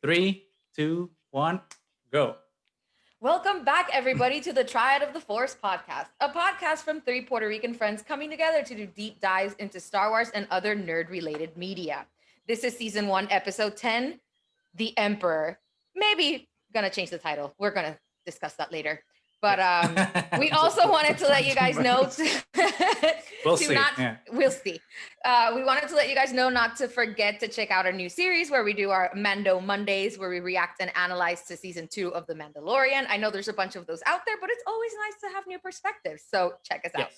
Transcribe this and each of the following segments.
Three, two, one, go. Welcome back, everybody, to the Triad of the Force podcast, a podcast from three Puerto Rican friends coming together to do deep dives into Star Wars and other nerd related media. This is season 1, episode 10, The Emperor. Maybe gonna change the title. We're gonna discuss that later. But we also wanted to let you guys know We'll to see. not, Yeah. we'll see. We wanted to let you guys know not to forget to check out our new series where we do our Mando Mondays, where we react and analyze to season 2 of The Mandalorian. I know there's a bunch of those out there, but it's always nice to have new perspectives. So check us out.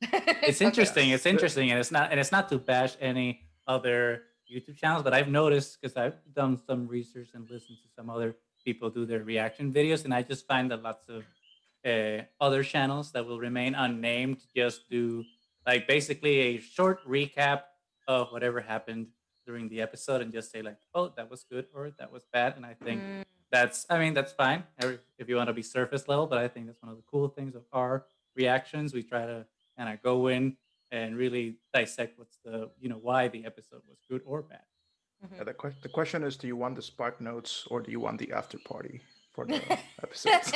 Yes. It's interesting. It's interesting, and it's not to bash any other YouTube channels, but I've noticed because I've done some research and listened to some other people do their reaction videos, and I just find that lots of other channels that will remain unnamed just do like basically a short recap of whatever happened during the episode and just say like, oh, that was good or that was bad. And I think that's fine if you want to be surface level, but I think that's one of the cool things of our reactions. We try to kind of go in and really dissect what's the why the episode was good or bad. Yeah, the question is, do you want the Spark Notes or do you want the after party for the episodes?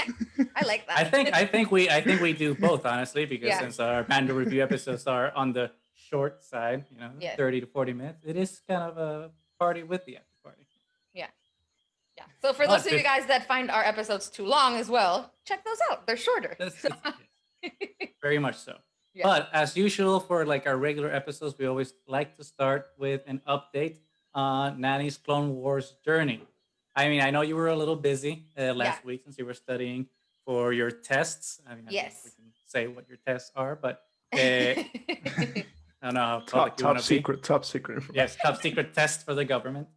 I like that. I think we do both, honestly, because Yeah. since our Mando review episodes are on the short side, Yes. 30 to 40 minutes, it is kind of a party with the after party. Yeah. So for those of you guys that find our episodes too long as well, check those out. They're shorter. Very much so. Yeah. But as usual, for like our regular episodes, we always like to start with an update on Nani's Clone Wars journey. I mean, I know you were a little busy last week since you were studying for your tests. I mean, I don't know if we can say what your tests are, but I don't know how public you want to be. Top secret. Yes, top secret test for the government.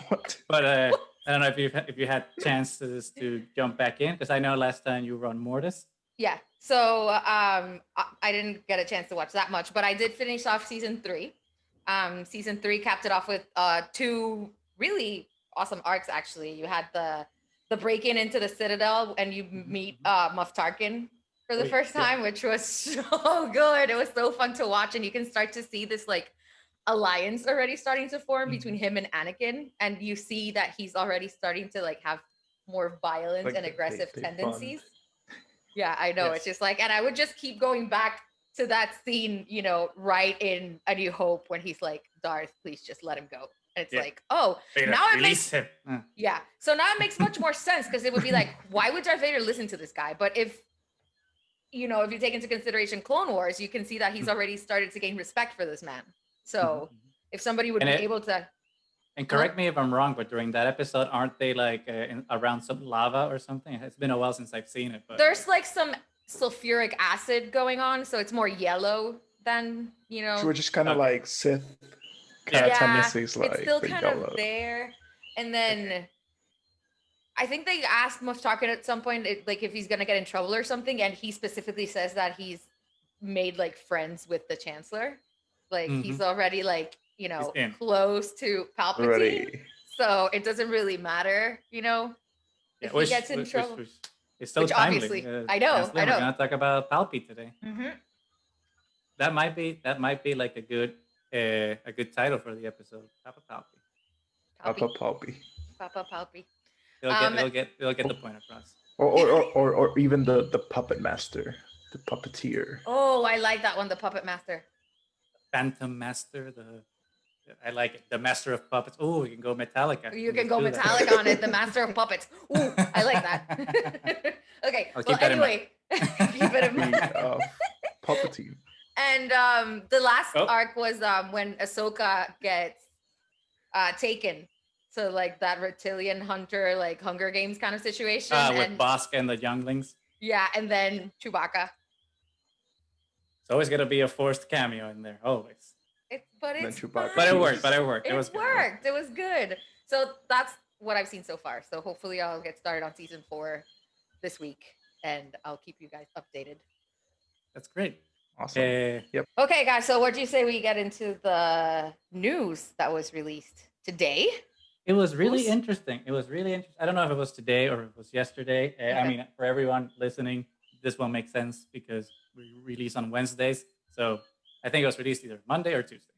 What? But I don't know if you had chances to jump back in, because I know last time you were on Mortis. Yeah. So I didn't get a chance to watch that much, but I did finish off season 3. Season 3 capped it off with 2 really awesome arcs. Actually, you had the break-in into the Citadel, and you meet Moff Tarkin for the first time, which was so good. It was so fun to watch, and you can start to see this like alliance already starting to form between him and Anakin, and you see that he's already starting to like have more violent and aggressive tendencies. Yeah, I know. Yes. It's just like, and I would just keep going back to that scene, right in A New Hope when he's like, Darth, please just let him go. And it's like, oh, Vader, now it makes him. Yeah. So now it makes much more sense, because it would be like, why would Darth Vader listen to this guy? But if you take into consideration Clone Wars, you can see that he's already started to gain respect for this man. So if somebody would be able to. And correct me if I'm wrong, but during that episode, aren't they like around some lava or something? It's been a while since I've seen it. But there's like some sulfuric acid going on, so it's more yellow than, So we're just kind of like Sith. It's still kind of there. And then I think they asked Moff Tarkin at some point, like if he's gonna get in trouble or something, and he specifically says that he's made like friends with the Chancellor. Like he's already like, close to Palpatine. Already. So it doesn't really matter, if he gets in trouble. It's so timely. Obviously, I know. We're gonna talk about Palpy today. That might be like a good title for the episode. Papa Palpy. Papa Palpy. Papa Palpy. They'll get the point across. Or even the puppet master, the puppeteer. Oh, I like that one, the puppet master. Phantom Master, I like it. The Master of Puppets. Oh, we can go Metallica. You can go metallic on it. The Master of Puppets. Ooh, I like that. Okay. Well, anyway, keep it in mind. Palpatine. And the last arc was when Ahsoka gets taken. So like that reptilian hunter, like Hunger Games kind of situation. With Bosk and the younglings. Yeah, and then Chewbacca. It's always gonna be a forced cameo in there, always. But it worked. It worked. It was good. So that's what I've seen so far. So hopefully I'll get started on season 4 this week, and I'll keep you guys updated. That's great. Awesome. Yep. Okay, guys. So what do you say we get into the news that was released today? It was really interesting. I don't know if it was today or if it was yesterday. Okay. I mean, for everyone listening, this won't make sense because we release on Wednesdays. So I think it was released either Monday or Tuesday.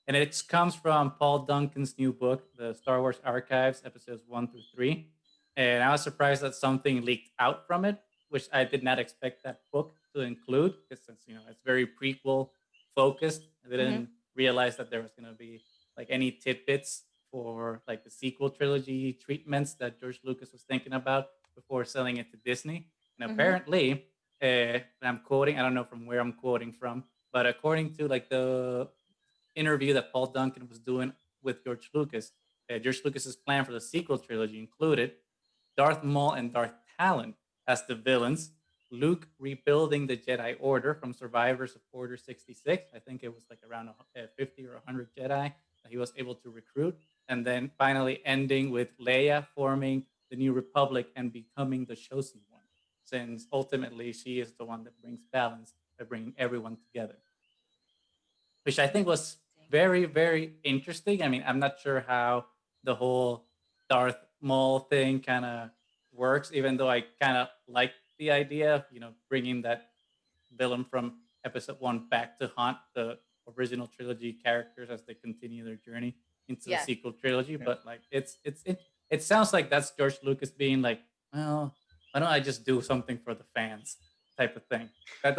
and it comes from Paul Duncan's new book, the Star Wars Archives, episodes 1 through 3. And I was surprised that something leaked out from it, which I did not expect that book to include, because since it's very prequel focused, I Hmm. didn't realize that there was going to be like any tidbits for like the sequel trilogy treatments that George Lucas was thinking about before selling it to Disney. And Hmm. apparently, I'm quoting, I don't know from where I'm quoting from, but according to like the interview that Paul Duncan was doing with George Lucas's plan for the sequel trilogy included Darth Maul and Darth Talon as the villains, Luke rebuilding the Jedi Order from survivors of Order 66. I think it was like around 50 or 100 Jedi that he was able to recruit. And then finally ending with Leia forming the New Republic and becoming the chosen one, since ultimately she is the one that brings balance by bringing everyone together, which I think was Interesting. very, very interesting. I mean, I'm not sure how the whole Darth Maul thing kind of works, even though I kind of like the idea of, bringing that villain from episode one back to haunt the original trilogy characters as they continue their journey into the Yeah. sequel trilogy. Yeah. But like, it sounds like that's George Lucas being like, well, why don't I just do something for the fans type of thing. That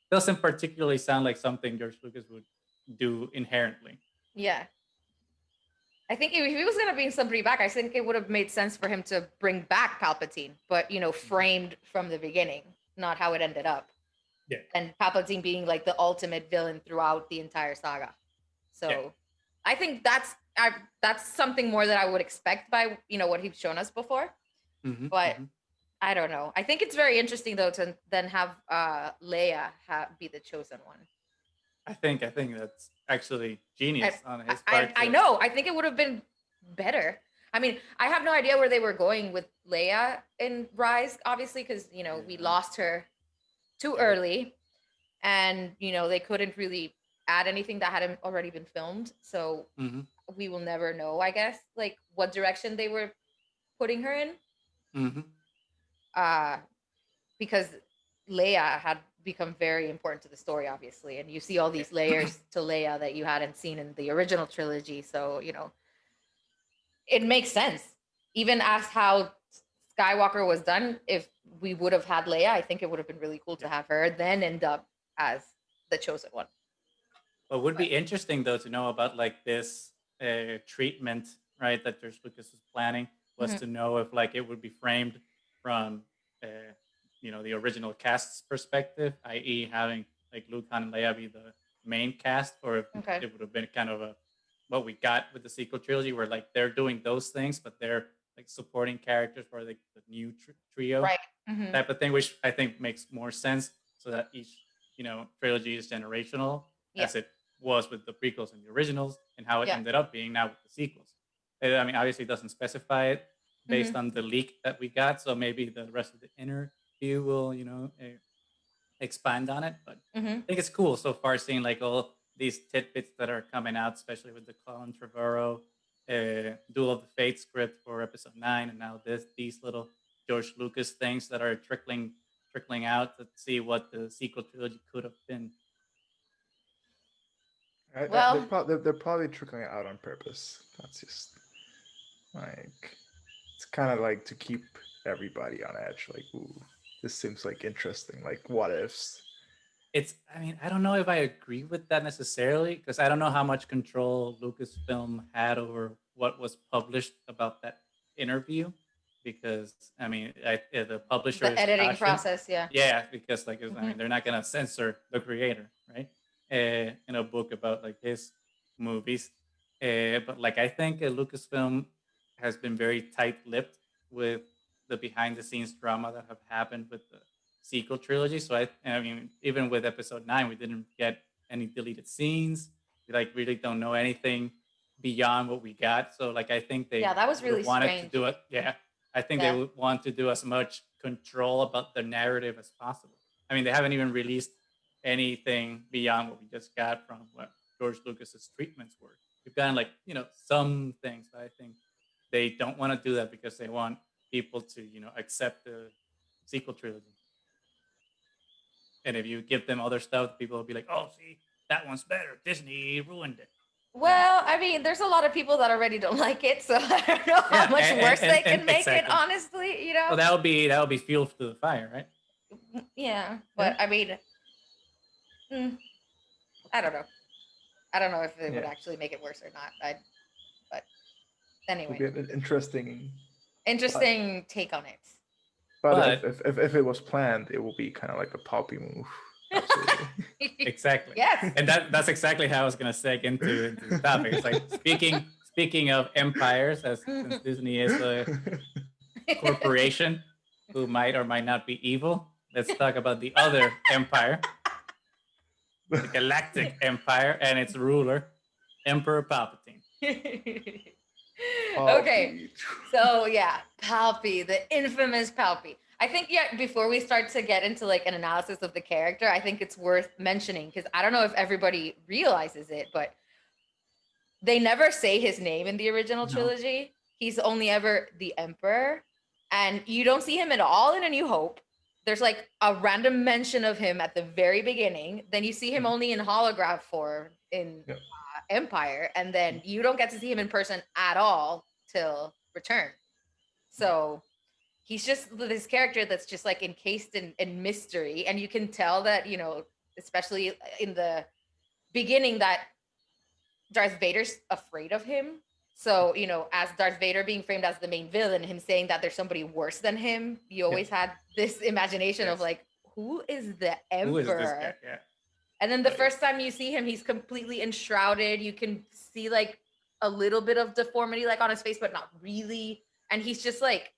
doesn't particularly sound like something George Lucas would do inherently. Yeah. I think if he was gonna bring somebody back, I think it would have made sense for him to bring back Palpatine, but Mhm. framed from the beginning, not how it ended up. Yeah, And Palpatine being like the ultimate villain throughout the entire saga. yeah. So I think that's something more that I would expect by what he's shown us before. Hmm, But hmm. I don't know. I think it's very interesting though to then have Leia be the chosen one. I think that's actually I, genius on his I part I to. know. I think it would have been better. I mean, I have no idea where they were going with Leia in Rise, obviously, because we Yeah, lost her too right. early, and they couldn't really add anything that hadn't already been filmed. So Hmm, we will never know, I guess, like what direction they were putting her in. hmm. Uh, because Leia had become very important to the story, obviously, and you see all these Yeah. layers to Leia that you hadn't seen in the original trilogy. So it makes sense. Even as how Skywalker was done, if we would have had Leia, I think it would have been really cool to Yeah. have her then end up as the chosen one. What would be But interesting though to know about like this treatment, right, that George Lucas was planning was mhm. to know if like it would be framed from the original cast's perspective, i.e., having like Luke, Han, and Leia be the main cast, or if Okay. it would have been kind of a what we got with the sequel trilogy, where like they're doing those things, but they're like supporting characters for like the new trio Right. Hmm. type of thing, which I think makes more sense, so that each trilogy is generational, Yeah. as it was with the prequels and the originals, and how it Yeah. ended up being now with the sequels. I mean, obviously, it doesn't specify it based Hmm. on the leak that we got, so maybe the rest of the interview will, expand on it. But Hmm. I think it's cool so far seeing like all these tidbits that are coming out, especially with the Colin Trevorrow Duel of the Fate script for Episode 9, and now these little George Lucas things that are trickling out to see what the sequel trilogy could have been. Well, They're probably trickling it out on purpose. That's just like it's kind of like to keep everybody on edge. Like, ooh, this seems like interesting. Like, what ifs? I mean, I don't know if I agree with that necessarily, because I don't know how much control Lucasfilm had over what was published about that interview. Because I mean, the publisher the is editing cautioned. process, yeah. Yeah, because like I Hmm. mean, they're not gonna censor the creator, right? In a book about like his movies. But like I think Lucasfilm has been very tight-lipped with the behind-the-scenes drama that have happened with the sequel trilogy. So I mean, even with Episode 9, we didn't get any deleted scenes. We like really don't know anything beyond what we got. So like I think Yeah, they that was would have really wanted to strange. do it. Yeah, I think they Yeah. would want to do as much control about the narrative as possible. I mean, they haven't even released anything beyond what we just got from what George Lucas's treatments were. We've gotten like some things, but I think they don't want to do that because they want people to accept the sequel trilogy. And if you give them other stuff, people will be like, "Oh, see, that one's better. Disney ruined it." Well, I mean, there's a lot of people that already don't like it, so I don't know how Yeah, much worse they can make it. exactly. Honestly, Well, that would be fuel to the fire, right? Yeah, Yeah. but I mean, mm, I don't know. I don't know if it would Yeah, actually make it worse or not. But will anyway, be an interesting. But interesting take on it. but But if it was planned, it will be kind of like a Poppy move. Absolutely. exactly, Yes. and that's exactly how I was gonna seg into the topic. It's like speaking of empires, as since Disney is a corporation who might or might not be evil, let's talk about the other empire, the Galactic Empire, and its ruler, Emperor Palpatine. Okay. So yeah, Palpy, the infamous Palpy. I think before we start to get into like an analysis of the character, I think it's worth mentioning because I don't know if everybody realizes it, but they never say his name in the original No. trilogy. He's only ever the Emperor, and you don't see him at all in A New Hope. There's like a random mention of him at the very beginning. Then you see him only in holograph form in Yep. Empire, and then you don't get to see him in person at all till Return. So he's just this character that's just like encased in mystery, and you can tell that, you know, especially in the beginning, that Darth Vader's afraid of him. So, you know, as Darth Vader being framed as the main villain, him saying that there's somebody worse than him, you always had this imagination of Yes. like, who is the Emperor? Who is this guy? Yeah. And then the Like- first time you see him, he's completely enshrouded. You can see like a little bit of deformity like on his face, but not really. And he's just like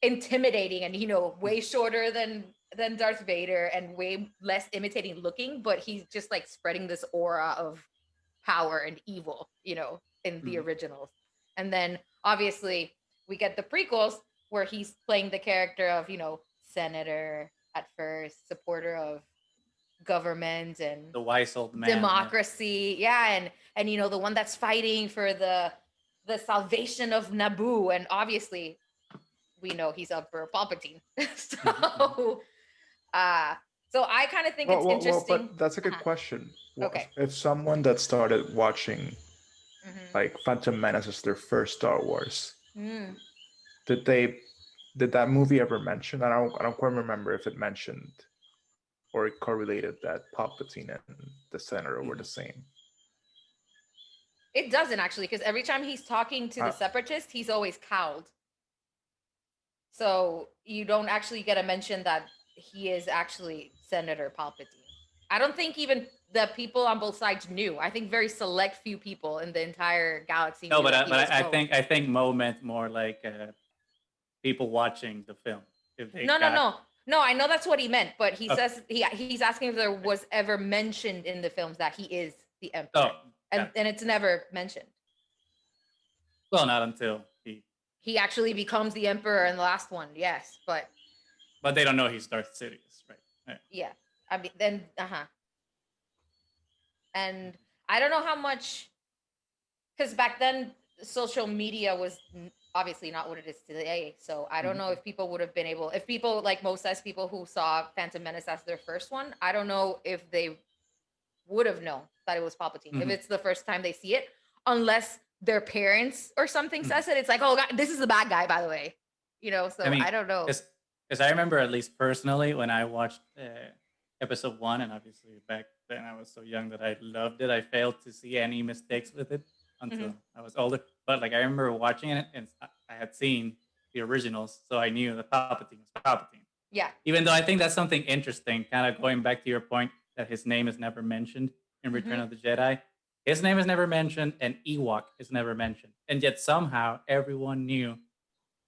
intimidating and, you know, way shorter than Darth Vader and way less imitating looking, but he's just like spreading this aura of power and evil, you know, in the originals. And then obviously we get the prequels where he's playing the character of, you know, senator at first, supporter of government and the wise old man. democracy. Yeah, and you know, the one that's fighting for the salvation of Naboo. And obviously we know he's Emperor Palpatine. So so I kind of think it's interesting. But that's a good question. Okay. If someone that started watching like Phantom Menace as their first Star Wars, did that movie ever mention? I don't quite remember if it mentioned or it correlated that Palpatine and the Senator were the same. It doesn't actually, because every time he's talking to the separatists, he's always cowled. So you don't actually get a mention that he is actually Senator Palpatine. I don't think even the people on both sides knew. I think very select few people in the entire galaxy. No, but I think Mo meant more like people watching the film. No. I know that's what he meant, but he says he's asking if there was ever mentioned in the films that he is the Emperor, and it's never mentioned. Well, not until he actually becomes the Emperor in the last one, yes, but they don't know he's Darth Sidious, right? Yeah, I mean, then and I don't know how much, because back then social media was obviously not what it is today. So I don't know if people would have been able, if people like most as people who saw Phantom Menace as their first one, I don't know if they would have known that it was Palpatine if it's the first time they see it, unless their parents or something says it. It's like, oh God, this is the bad guy, by the way, you know. So I don't know. Because I remember, at least personally, when I watched episode 1, and obviously back then I was so young that I loved it. I failed to see any mistakes with it until I was older. But like I remember watching it, and I had seen the originals, so I knew that Palpatine was Palpatine. Yeah. Even though I think that's something interesting, kind of going back to your point that his name is never mentioned in Return of the Jedi. His name is never mentioned, and Ewok is never mentioned, and yet somehow everyone knew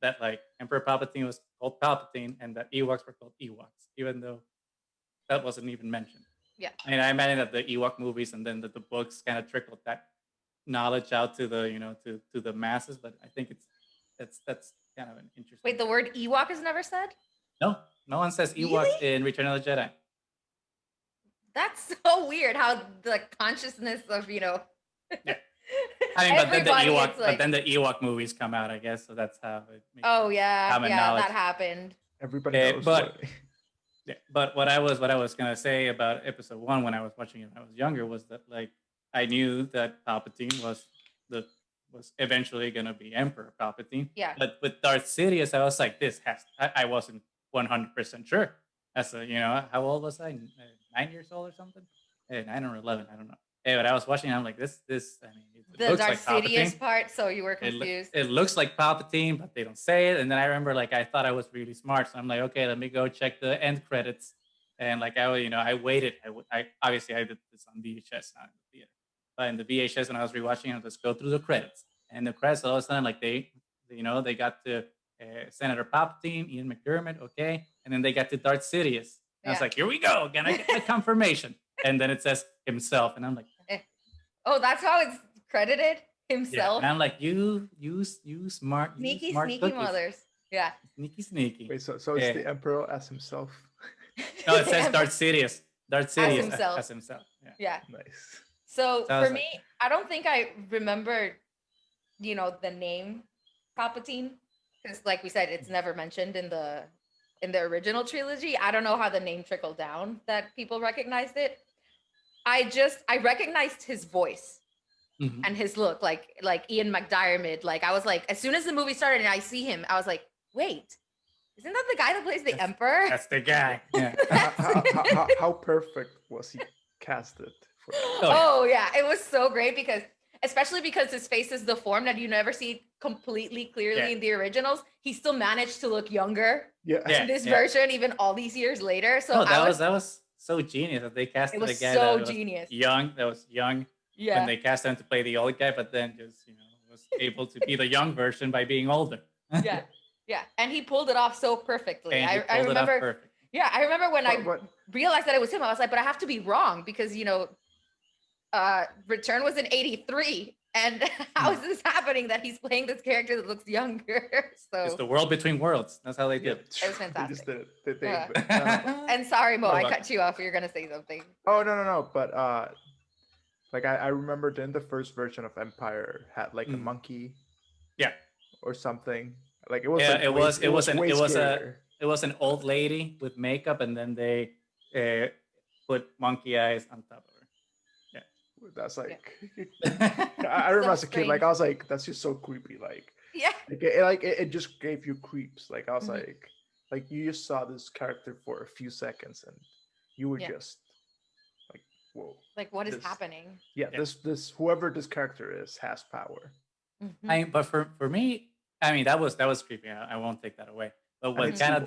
that like Emperor Palpatine was called Palpatine and that Ewoks were called Ewoks, even though that wasn't even mentioned. Yeah. I mean, I imagine that the Ewok movies and then the books kind of trickled that knowledge out to the, to the masses, but I think that's kind of an interesting. Wait, the word Ewok is never said? No one says Ewoks in Return of the Jedi. That's so weird how the consciousness of, Yeah. I mean, but then the Ewok movies come out, I guess, so that's how it makes that happened. Everybody knows. But what I was gonna say about episode 1 when I was watching it when I was younger was that like I knew that Palpatine was eventually gonna be Emperor Palpatine. Yeah. But with Darth Sidious, I was like, I wasn't 100% sure. As a, how old was I? 9 years old or something? 9 or 11, I don't know. Hey, but I was watching, I'm like, I mean, it The looks Darth like Palpatine. Sidious part, so you were It, confused. it looks like Palpatine, but they don't say it. And then I remember, like, I thought I was really smart, so I'm like, okay, let me go check the end credits. And like I waited. I obviously I did this on VHS, not in the theater. But in the VHS, when I was rewatching it, let's go through the credits. And the credits, all of a sudden, like they got to Senator Palpatine, Ian McDermott, okay, and then they got to Darth Sidious. And I was like, here we go, gonna get my confirmation. And then it says himself, and I'm like, oh, that's how it's credited, yeah. himself. And I'm like, you smart, Sneaky, smart sneaky cookies. mothers. Yeah. Sneaky. Wait, so it's the Emperor as himself. No, it says Darth Sidious. Darth Sidious himself. as himself. Yeah. Yeah. Nice. So I was for like- me, I don't think I remember, the name Palpatine, because like we said, it's never mentioned in the original trilogy. I don't know how the name trickled down that people recognized it. I recognized his voice Mhm. and his look, like Ian McDiarmid. Like I was like, as soon as the movie started and I see him, I was like, wait, isn't that the guy that plays the Emperor? That's the guy. Yeah. How perfect was he casted for? Oh yeah, it was so great especially because his face is the form that you never see completely clearly in the originals. He still managed to look younger in this version, even all these years later. So that was so genius that they casted a guy so that genius. was young Yeah. when they cast him to play the old guy, but then just was able to be the young version by being older. Yeah. Yeah. And he pulled it off so perfectly. And I remember perfect. Yeah, I remember when I realized that it was him, I was like, but I have to be wrong because Return was in 83. And how is this happening that he's playing this character that looks younger? So it's the world between worlds. That's how they did it. It was fantastic. They just did it. And sorry, Mo, I cut you off. You're gonna say something. Oh no. But like I remember then the first version of Empire had like a monkey. Yeah. Or something. Like it was. Yeah, like it was an old lady with makeup, and then they put monkey eyes on top of her. Yeah. That's like I remember as a kid, like I was like, that's just so creepy. Like it just gave you creeps. Like I was like you just saw this character for a few seconds and you were just like, whoa. Like what is happening? Yeah, this whoever this character is has power. Mm-hmm. But for me, I mean that was creepy. I won't take that away. But what kind of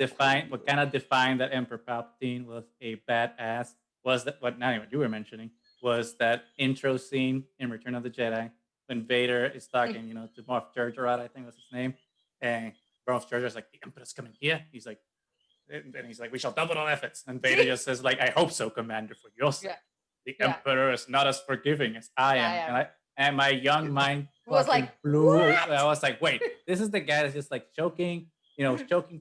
defined that Emperor Palpatine was a badass was that what you were mentioning was that intro scene in Return of the Jedi when Vader is talking, to Moff Jerjerrod, I think was his name, and Moff Jerjerrod's like, the Emperor's coming here. He's like, we shall double our efforts, and Vader just says like, I hope so, Commander, for your sake. The Emperor is not as forgiving as I am, and my young mind was like, blew. I was like, wait, this is the guy that's just like choking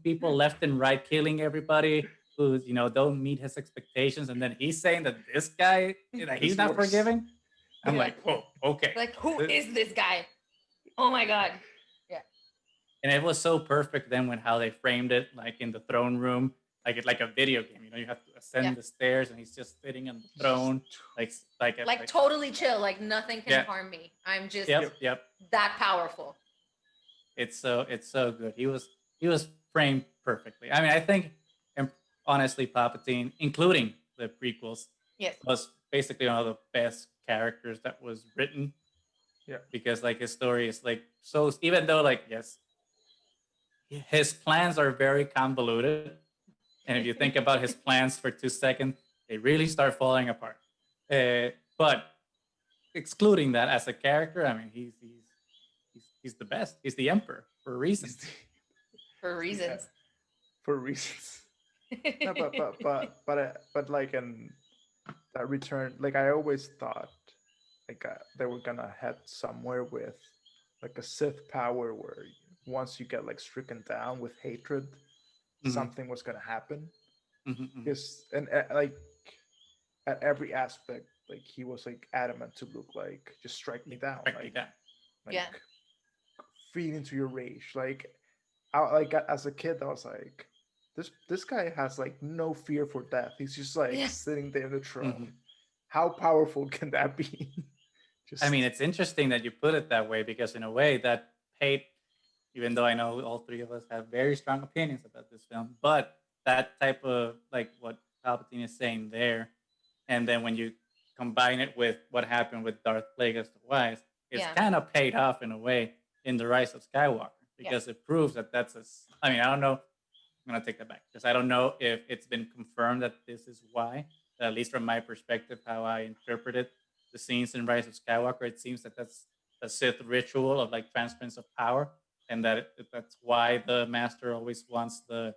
people left and right, killing everybody who don't meet his expectations, and then he's saying that this guy he's not forgiving. I'm like, whoa, okay. Like, who is this guy? Oh my god. Yeah. And it was so perfect then when how they framed it, like in the throne room, like a video game. You have to ascend the stairs, and he's just sitting on the throne, like totally chill, like nothing can harm me. I'm just that powerful. It's so good. He was framed perfectly. I mean, I think, honestly, Palpatine, including the prequels, was basically one of the best characters that was written. Yeah. Because like his story is like so, even though like his plans are very convoluted, and if you think about his plans for 2 seconds, they really start falling apart. But excluding that as a character, I mean, he's the best. He's the Emperor for a reason. For reasons. For reasons. No, but like in that Return, like I always thought, like they were gonna head somewhere with like a Sith power where once you get like stricken down with hatred, something was gonna happen. Because and like at every aspect, like he was like adamant to look like just strike me down, feed into your rage. Like as a kid, I was like, this guy has like no fear for death. He's just like sitting there in the throne. How powerful can that be? I mean, it's interesting that you put it that way because in a way that paid, even though I know all three of us have very strong opinions about this film, but that type of like what Palpatine is saying there, and then when you combine it with what happened with Darth Plagueis the Wise, it's kind of paid off in a way in the Rise of Skywalker because it proves that that's a. I mean, I don't know. I'm gonna take that back because I don't know if it's been confirmed that this is why. At least from my perspective, how I interpreted the scenes in Rise of Skywalker, it seems that that's a Sith ritual of like transference of power, and that that's why the Master always wants the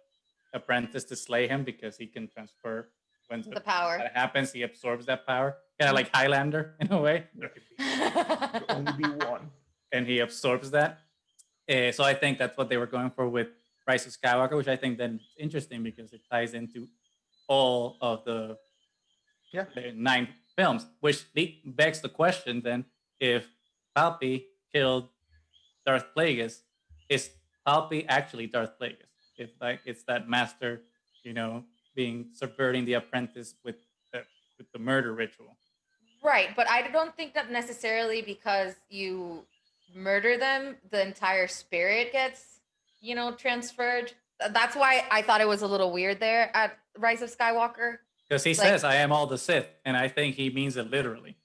apprentice to slay him because he can transfer when the power that happens. He absorbs that power, kind of like Highlander in a way. There could only be one, and he absorbs that. So I think that's what they were going for with Rise of Skywalker, which I think then is interesting because it ties into all of the 9 films, which begs the question then: if Palpy killed Darth Plagueis, is Palpy actually Darth Plagueis? If like it's that master, being subverting the apprentice with the murder ritual. Right, but I don't think that necessarily because you murder them, the entire spirit gets, transferred. That's why I thought it was a little weird there at Rise of Skywalker. Because he says, I am all the Sith, and I think he means it literally.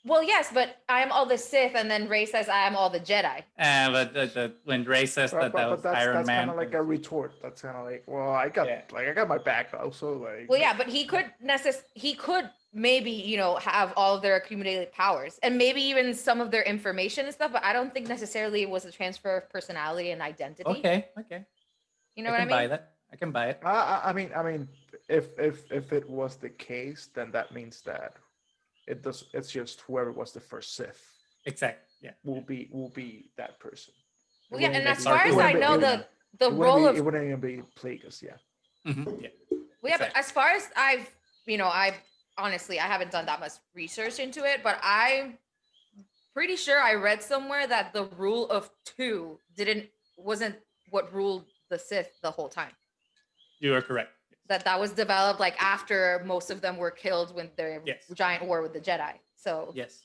Well, yes, but I am all the Sith, and then Rey says, I am all the Jedi. But when Rey says that was Iron Man. That's kind of like a retort. That's kind of like, well, I got my back also. Like, well, yeah, but he could maybe, have all of their accumulated powers and maybe even some of their information and stuff, but I don't think necessarily it was a transfer of personality and identity. Okay. You know what I mean? I can buy it. I mean, if it was the case, then that means that it's just whoever was the first Sith. Exactly. Yeah. Will be that person. Well, yeah, and as far as I know, the role of it wouldn't even be Plagueis, yeah. Mm-hmm. Yeah. Well, yeah, but as far as I've honestly, I haven't done that much research into it, but I'm pretty sure I read somewhere that the rule of 2 wasn't what ruled the Sith the whole time. You are correct. Yes. That was developed like after most of them were killed when their giant war with the Jedi. So yes,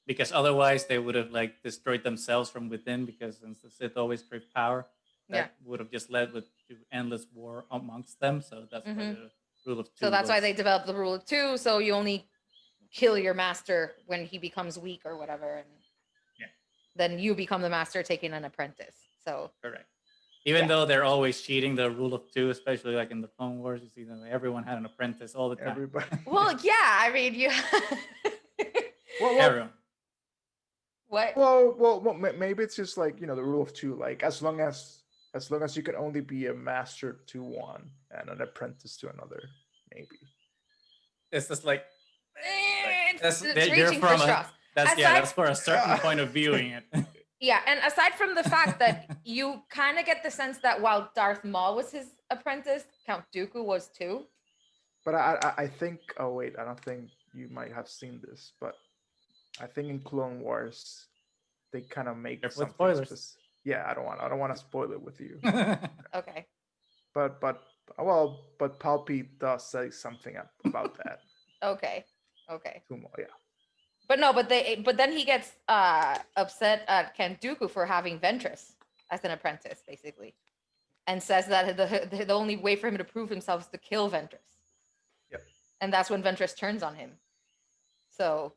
because otherwise they would have like destroyed themselves from within. Because since the Sith always crave power, that would have just led to endless war amongst them. So that's why the rule of 2. So that's why they developed the rule of 2. So you only kill your master when he becomes weak or whatever, and then you become the master taking an apprentice. So correct. Even though they're always cheating the rule of 2, especially like in the Clone Wars, you see that everyone had an apprentice all the time. Everybody. Well, yeah, I mean, you. Everyone. What? Well, maybe it's just like the rule of 2. Like as long as you can only be a master to one and an apprentice to another, maybe. It's just like it's reaching for straws. That's for a certain point of viewing it. Yeah, and aside from the fact that you kind of get the sense that while Darth Maul was his apprentice, Count Dooku was too. But I think, oh wait, I don't think you might have seen this, but I think in Clone Wars they kind of make some spoilers. Yeah, I don't want to spoil it with you. Okay. But Palpy does say something about that. Okay. Yeah. But then he gets upset at Count Dooku for having Ventress as an apprentice, basically, and says that the only way for him to prove himself is to kill Ventress. Yep. And that's when Ventress turns on him. So.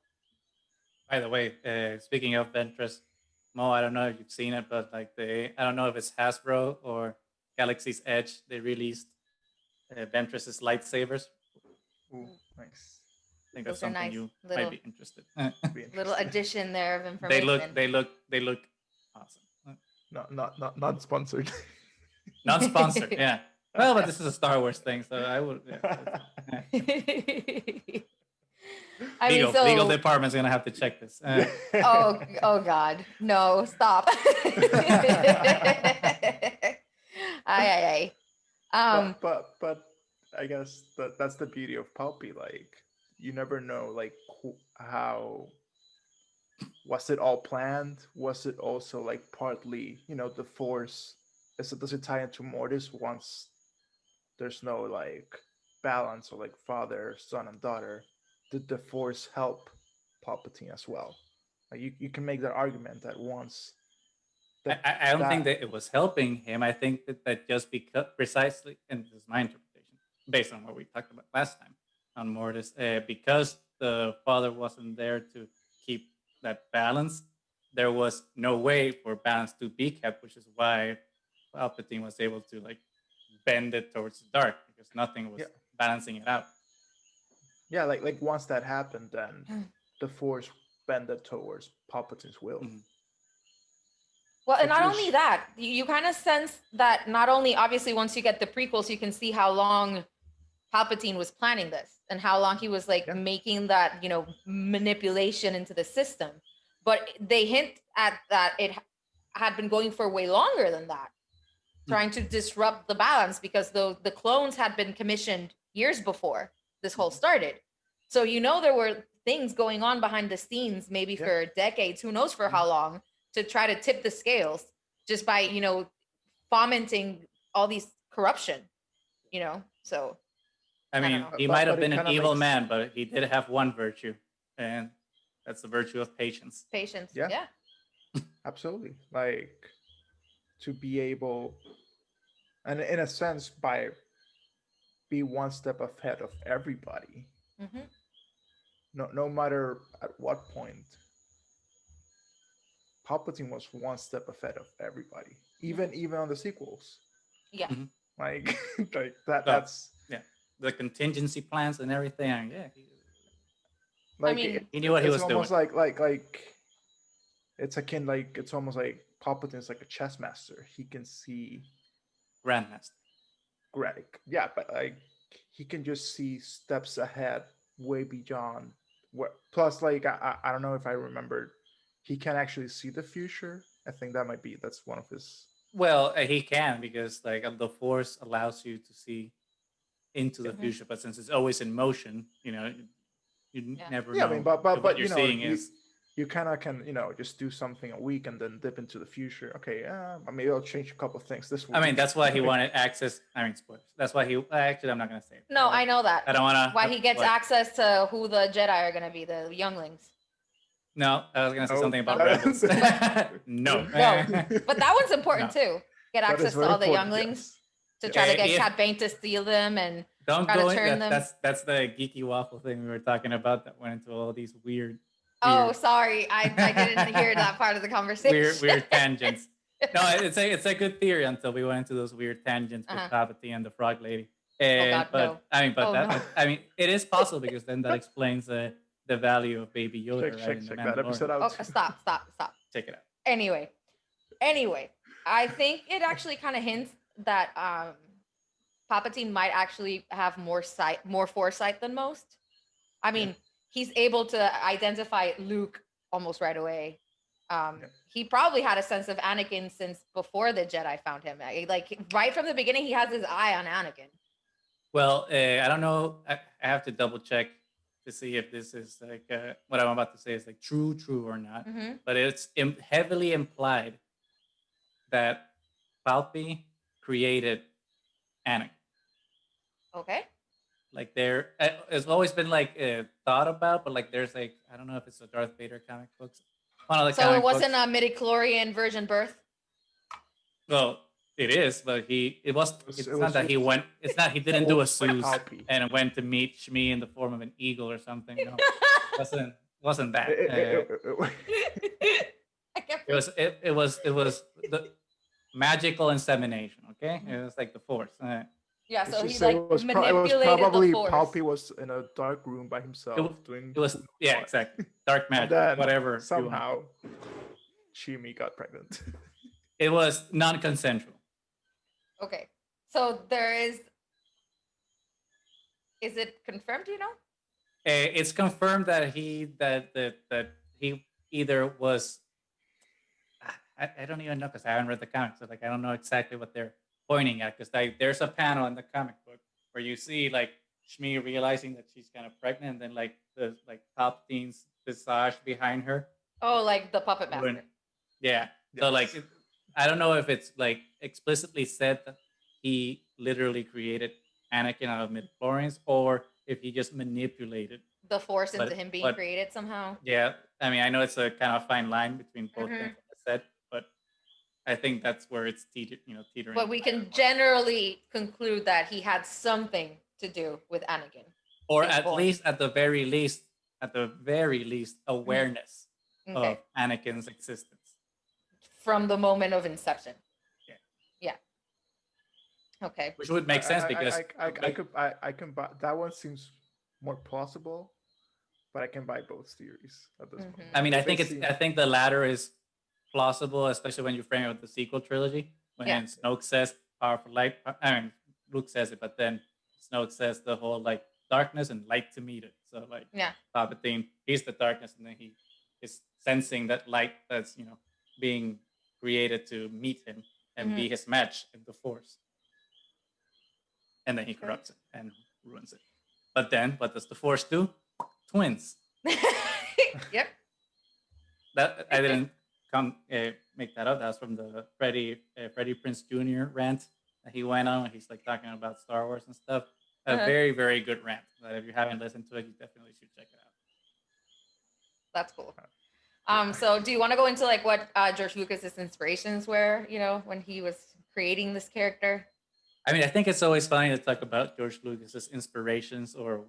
By the way, speaking of Ventress, Mo, I don't know if you've seen it, but like I don't know if it's Hasbro or Galaxy's Edge, they released Ventress's lightsabers. Ooh, nice. I think that's something you might be interested. Little addition there of information. They look awesome. Not sponsored. Not sponsored. Yeah. Well, but this is a Star Wars thing, so I would. Yeah. Legal department's gonna have to check this. Oh God, no! Stop. Aye. But I guess that's the beauty of Palpy. Like you never know, like how was it all planned? Was it also like partly, the Force? Does it tie into Mortis once there's no like balance or like father, son, and daughter? Did the Force help Palpatine as well. Like you can make that argument that once I don't think that it was helping him. I think that just because precisely, and this is my interpretation based on what we talked about last time on Mortis, because the father wasn't there to keep that balance, there was no way for balance to be kept, which is why Palpatine was able to like bend it towards the dark because nothing was balancing it out. Yeah, like once that happened, then the Force bended towards Palpatine's will. Mm-hmm. Well, and not only that, you kind of sense that not only obviously once you get the prequels, you can see how long Palpatine was planning this and how long he was like making that, manipulation into the system. But they hint at that it had been going for way longer than that, trying to disrupt the balance because the clones had been commissioned years before this whole started. So, there were things going on behind the scenes, maybe for decades, who knows for how long, to try to tip the scales just by, fomenting all these corruption, so. I mean, he might have been an evil man, but he did have one virtue, and that's the virtue of patience. Patience, yeah. Absolutely. Like, to be able, and in a sense, be one step ahead of everybody. Mm-hmm. No matter at what point, Palpatine was one step ahead of everybody, even on the sequels. Yeah. Mm-hmm. Like that. That's the contingency plans and everything. Like, I mean, he knew what he was doing. It's almost like it's akin, like it's almost like Palpatine's like a chess master. He can see Grandmaster. Yeah, but like he can just see steps ahead, way beyond. Plus, like I don't know if I remembered, he can actually see the future. I think that's one of his. Well, he can because like the Force allows you to see into the future, but since it's always in motion, you never know. I mean, but what you're seeing is. You kind of can, just do something a week and then dip into the future. Okay, maybe I'll change a couple of things this week. I mean, that's why he wanted access. I mean, spoilers. That's why he. Actually, I'm not going to say it. No, I know that. I don't want to. Why he gets access to who the Jedi are going to be, the younglings. No, I was going to say something about rebels. No. But that one's important too. Get access to all the younglings to try to get Cat Bane to steal them and don't try go to turn in. them. That's the geeky waffle thing we were talking about that went into all these weird. Oh, sorry, I didn't hear that part of the conversation. Weird tangents. No, it's a good theory until we went into those weird tangents with Palpatine and the Frog Lady. I mean, it is possible because then that explains the value of Baby Yoda. Check that episode out. Oh, stop. Check it out. Anyway, I think it actually kind of hints that Palpatine might actually have more foresight than most. I mean, he's able to identify Luke almost right away. He probably had a sense of Anakin since before the Jedi found him. Like right from the beginning, he has his eye on Anakin. Well, I don't know. I have to double check to see if this is like what I'm about to say is like true or not. Mm-hmm. But it's heavily implied that Palpy created Anakin. Okay. Like it's always been like thought about, but like there's like I don't know if it's a Darth Vader comic books. So it wasn't a midichlorian virgin birth. Well, it is, but it's not that he went. It's not he didn't do a Zeus and went to meet Shmi in the form of an eagle or something. No, wasn't that. It was the magical insemination. Okay, it was like the Force. Yeah, so he it was probably Palpy was in a dark room by himself exactly dark magic, whatever. Somehow, Shmi got pregnant. It was non-consensual. Okay, so there is. Is it confirmed? Do you know? It's confirmed that he either was. I don't even know because I haven't read the comics, so like I don't know exactly what they're pointing at because like there's a panel in the comic book where you see like Shmi realizing that she's kind of pregnant, and then like the Palpatine's visage behind her. Oh, like the puppet master. Yeah. Yes. So like, I don't know if it's like explicitly said that he literally created Anakin out of midichlorians, or if he just manipulated the Force into but him being but created somehow. yeah, I mean, I know it's a kind of fine line between both things Mhm. like I said, but I think that's where it's teetering. But we can generally conclude that he had something to do with Anakin. Or being at born. least, at the very least, awareness Okay. of Anakin's existence. From the moment of inception. Yeah. Yeah. Okay. Which would make sense because I can buy that one. Seems more plausible, but I can buy both theories at this point. I mean, I They think the latter is plausible, especially when you frame it with the sequel trilogy. When Yeah. Snoke says powerful light, I mean, Luke says it, but then Snoke says the whole like darkness and light to meet it. So like Yeah. Palpatine, he's the darkness, and then he is sensing that light that's being created to meet him and be his match in the Force. And then he corrupts it and ruins it. But then, what does the Force do? Twins. Yep. That I didn't make that up. That's from the Freddie Prinze Jr. rant that he went on when he's like talking about Star Wars and stuff. A very, very good rant. That if you haven't listened to it, you definitely should check it out. That's cool. So do you want to go into like what George Lucas's inspirations were, when he was creating this character? I mean, I think it's always funny to talk about George Lucas's inspirations or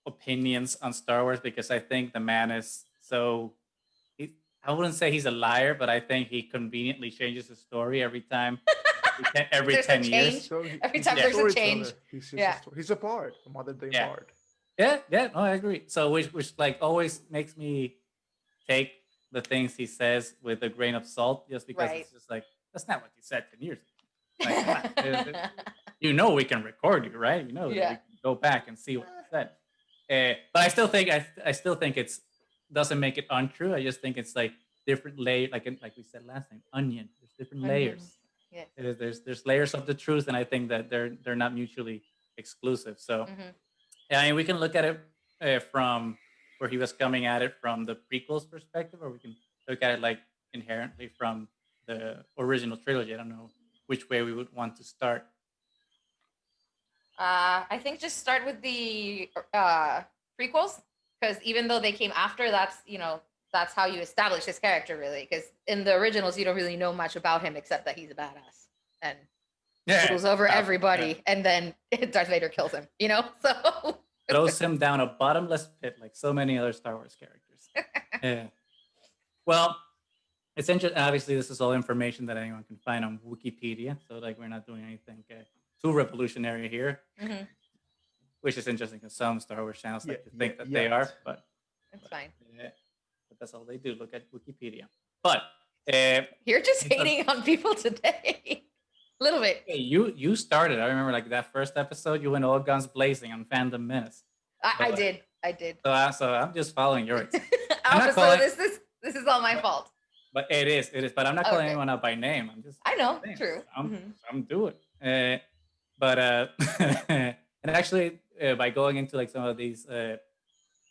opinions on Star Wars because I think the man is so. I wouldn't say he's a liar, but I think he conveniently changes the story every time, every 10 years. So every time there's a change. He's a bard, a modern day bard. Yeah, no, I agree. So which like always makes me take the things he says with a grain of salt, just because it's just like that's not what you said 10 years ago. Like, we can record you, right? We can go back and see what you said. But I still think it's doesn't make it untrue. I just think it's like different layers, like we said last time, onion. There's different layers. Yeah. There's layers of the truth, and I think that they're not mutually exclusive. So, I mean, we can look at it from where he was coming at it from the prequels perspective, or we can look at it like inherently from the original trilogy. I don't know which way we would want to start. I think just start with the prequels, because even though they came after, that's how you establish his character, really. Because in the originals, you don't really know much about him except that he's a badass and rules over everybody, and then Darth Vader kills him. So throws him down a bottomless pit like so many other Star Wars characters. Yeah. Well, it's interesting. Obviously, this is all information that anyone can find on Wikipedia, so like we're not doing anything too revolutionary here. Which is interesting because some Star Wars channels like to think that they are, but that's fine. Yeah, but that's all they do. Look at Wikipedia. But you're just hating on people today. A little bit. Hey, you started. I remember like that first episode. You went all guns blazing on Fandom Menace. I did. So I'm just following your example. This is all my fault. But it is. But I'm not calling anyone out by name. I'm just. I know. Saying. True. I'm doing. But and actually, by going into like some of these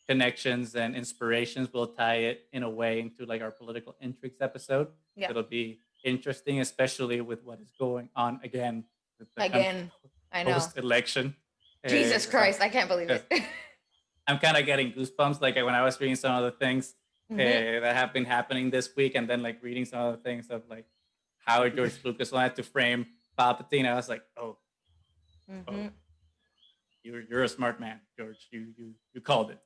connections and inspirations, we'll tie it in a way into like our political intrigues episode. Yeah. It'll be interesting, especially with what is going on again. I know. Post-election. Jesus Christ, I can't believe it. I'm kind of getting goosebumps, like when I was reading some of the things that have been happening this week, and then like reading some of the things of like how George Lucas wanted to frame Palpatine. I was like, oh, you're a smart man, George. You called it.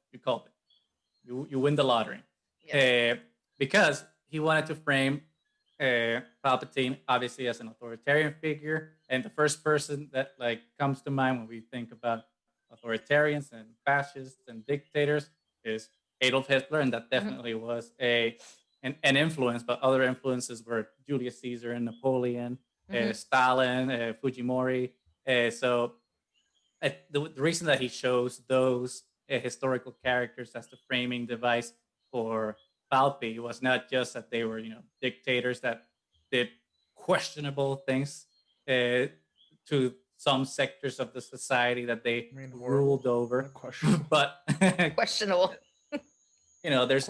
You win the lottery. Yes. Because he wanted to frame Palpatine obviously as an authoritarian figure, and the first person that like comes to mind when we think about authoritarians and fascists and dictators is Adolf Hitler, and that definitely was an influence. But other influences were Julius Caesar and Napoleon, Stalin, Fujimori. So the reason that he chose those historical characters as the framing device for Palpi was not just that they were, dictators that did questionable things to some sectors of the society that they ruled over, but questionable. There's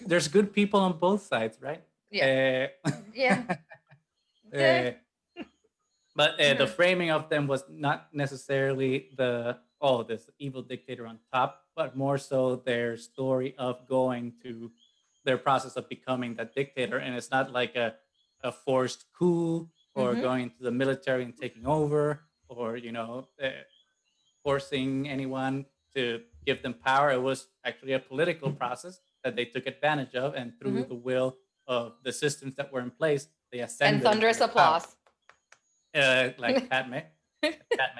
there's good people on both sides, right? Yeah. But the framing of them was not necessarily this evil dictator on top, but more so their story of going to their process of becoming that dictator. And it's not like a forced coup or going to the military and taking over, or forcing anyone to give them power. It was actually a political process that they took advantage of, and through the will of the systems that were in place, they ascended. And thunderous applause. Like Padme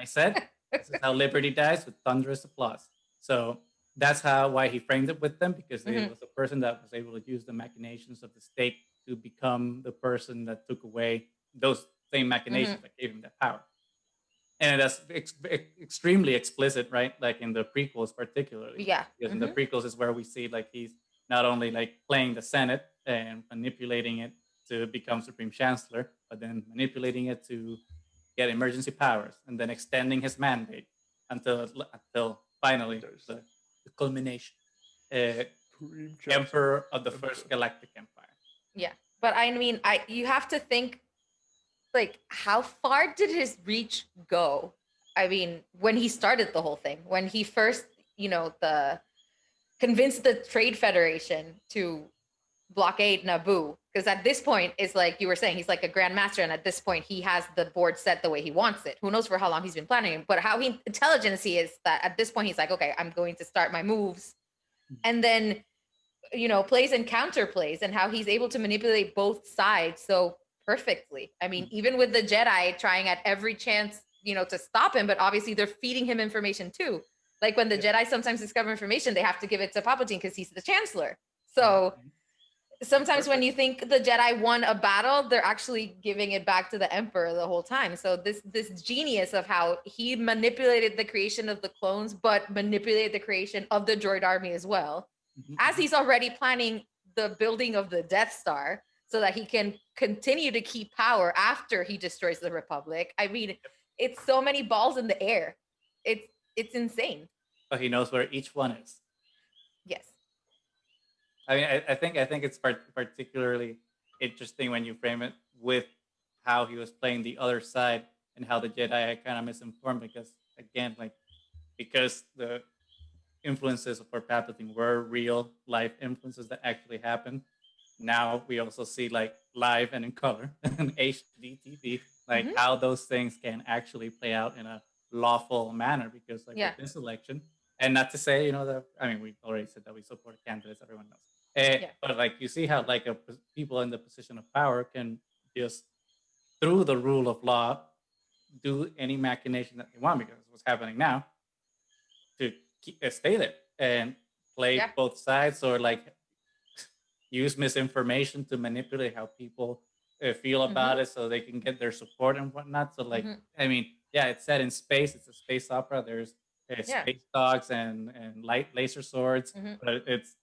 said, this is how liberty dies, with thunderous applause. So that's why he framed it with them, because he was a person that was able to use the machinations of the state to become the person that took away those same machinations that gave him that power. And that's extremely explicit, right? Like in the prequels, particularly. Yeah. Because in the prequels is where we see like he's not only like playing the Senate and manipulating it to become Supreme Chancellor, but then manipulating it to get emergency powers, and then extending his mandate until finally the culmination. Emperor of the First Galactic Empire. Yeah, but I mean, you have to think, like, how far did his reach go? I mean, when he started the whole thing, when he first, convinced the Trade Federation to blockade Naboo, because at this point, it's like you were saying, he's like a grandmaster, and at this point, he has the board set the way he wants it. Who knows for how long he's been planning it, but how intelligent he is that at this point, he's like, okay, I'm going to start my moves, and then, plays and counterplays, and how he's able to manipulate both sides so perfectly. I mean, even with the Jedi trying at every chance, to stop him, but obviously they're feeding him information too. Like when the Jedi sometimes discover information, they have to give it to Palpatine because he's the Chancellor. So sometimes when you think the Jedi won a battle, they're actually giving it back to the Emperor the whole time. So this genius of how he manipulated the creation of the clones, but manipulated the creation of the droid army as well, as he's already planning the building of the Death Star so that he can continue to keep power after he destroys the Republic. I mean, it's so many balls in the air. It's insane. But he knows where each one is. Yes. I mean, I think it's particularly interesting when you frame it with how he was playing the other side and how the Jedi are kind of misinformed, because again, because the influences for Palpatine were real life influences that actually happened. Now we also see like live and in color and HD TV, how those things can actually play out in a lawful manner, because with this election, and not to say, we already said that we support candidates, everyone knows. But you see how people in the position of power can just, through the rule of law, do any machination that they want, because what's happening now, to stay there and play both sides, or use misinformation to manipulate how people feel about it, so they can get their support and whatnot. So I mean, it's set in space. It's a space opera. There's space dogs and light laser swords, but it's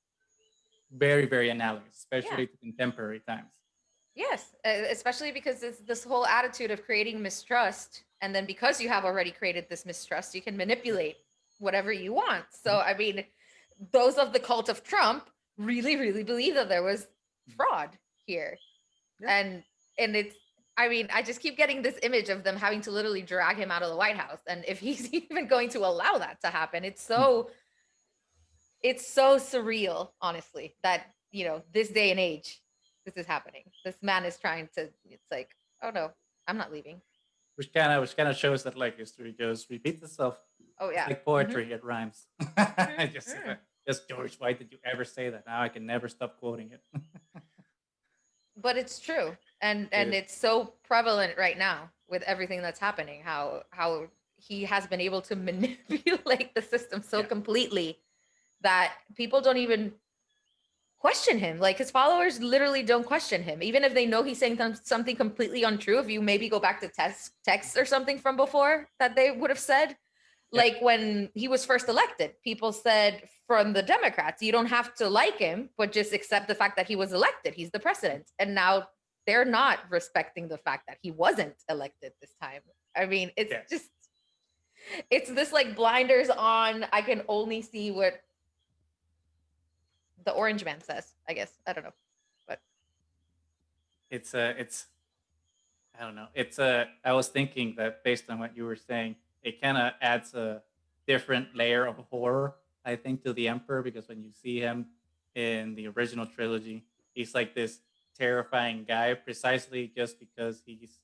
very, very analogous, especially to contemporary times. Yes, especially because it's this whole attitude of creating mistrust, and then because you have already created this mistrust, you can manipulate whatever you want. So I mean, those of the cult of Trump really, really believe that there was fraud here, and it's. I mean, I just keep getting this image of them having to literally drag him out of the White House, and if he's even going to allow that to happen, it's so surreal, honestly, that this day and age, this is happening. This man is trying to. It's like, oh no, I'm not leaving. Which kind of shows that history just repeats itself. Oh yeah, it's like poetry. It rhymes. Just George, why did you ever say that? Now I can never stop quoting it. But it's true, and it's so prevalent right now with everything that's happening. How he has been able to manipulate the system so completely that people don't even question him. Like his followers literally don't question him, even if they know he's saying something completely untrue. If you maybe go back to texts or something from before that they would have said. Like when he was first elected, people said from the Democrats, you don't have to like him, but just accept the fact that he was elected. He's the president. And now they're not respecting the fact that he wasn't elected this time. I mean, it's just, it's this blinders on. I can only see what the orange man says, I guess. I don't know. But I don't know. I was thinking that based on what you were saying, it kind of adds a different layer of horror I think, to the Emperor, because when you see him in the original trilogy, he's like this terrifying guy precisely just because he's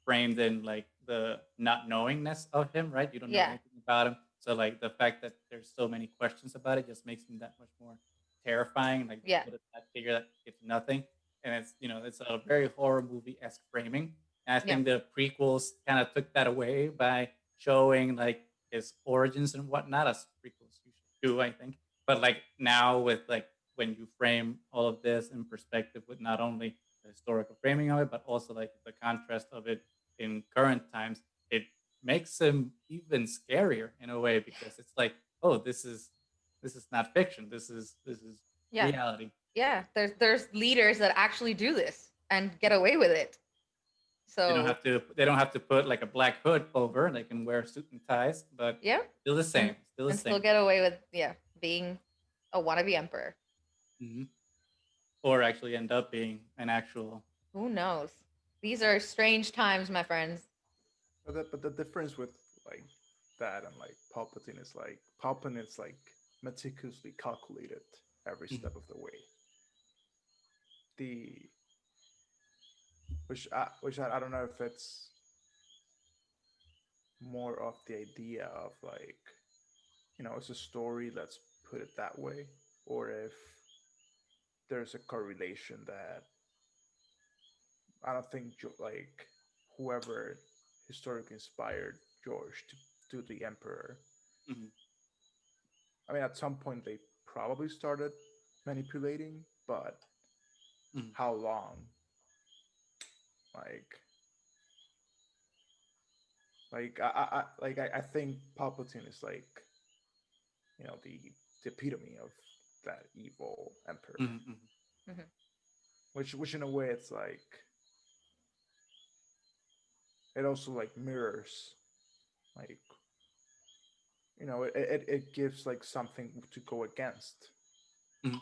framed in like the not knowingness of him, right? You don't know Yeah. anything about him. So like the fact that there's so many questions about it just makes him that much more terrifying. Like Yeah. what is that figure that it's nothing? And it's it's a very horror movie esque framing. And I Yeah. think the prequels kind of took that away by showing like his origins and whatnot, as prequels usually do, I think. But like now with like when you frame all of this in perspective with not only the historical framing of it, but also like the contrast of it in current times, it makes him even scarier in a way because it's like, oh, this is not fiction. This is Yeah. reality. Yeah. There's leaders that actually do this and get away with it. They don't So have to. They don't have to put like a black hood over. They can wear suit and ties, but yeah, still the same. Still the and still same. get away with being a wannabe emperor. Mhm. Or actually end up being an actual. Who knows? These are strange times, my friends. But the difference with like that and like Palpatine is like meticulously calculated every step of the way. The which I don't know if it's more of the idea of like, it's a story, let's put it that way, or if there's a correlation that I don't think like whoever historically inspired George to do the Emperor. Mhm. I mean, at some point they probably started manipulating, but Mhm. how long? Like, I think Palpatine is like, the epitome of that evil emperor. Mhm. Mhm. Mm-hmm. Which in a way it's like it also like mirrors like it gives like something to go against Mhm.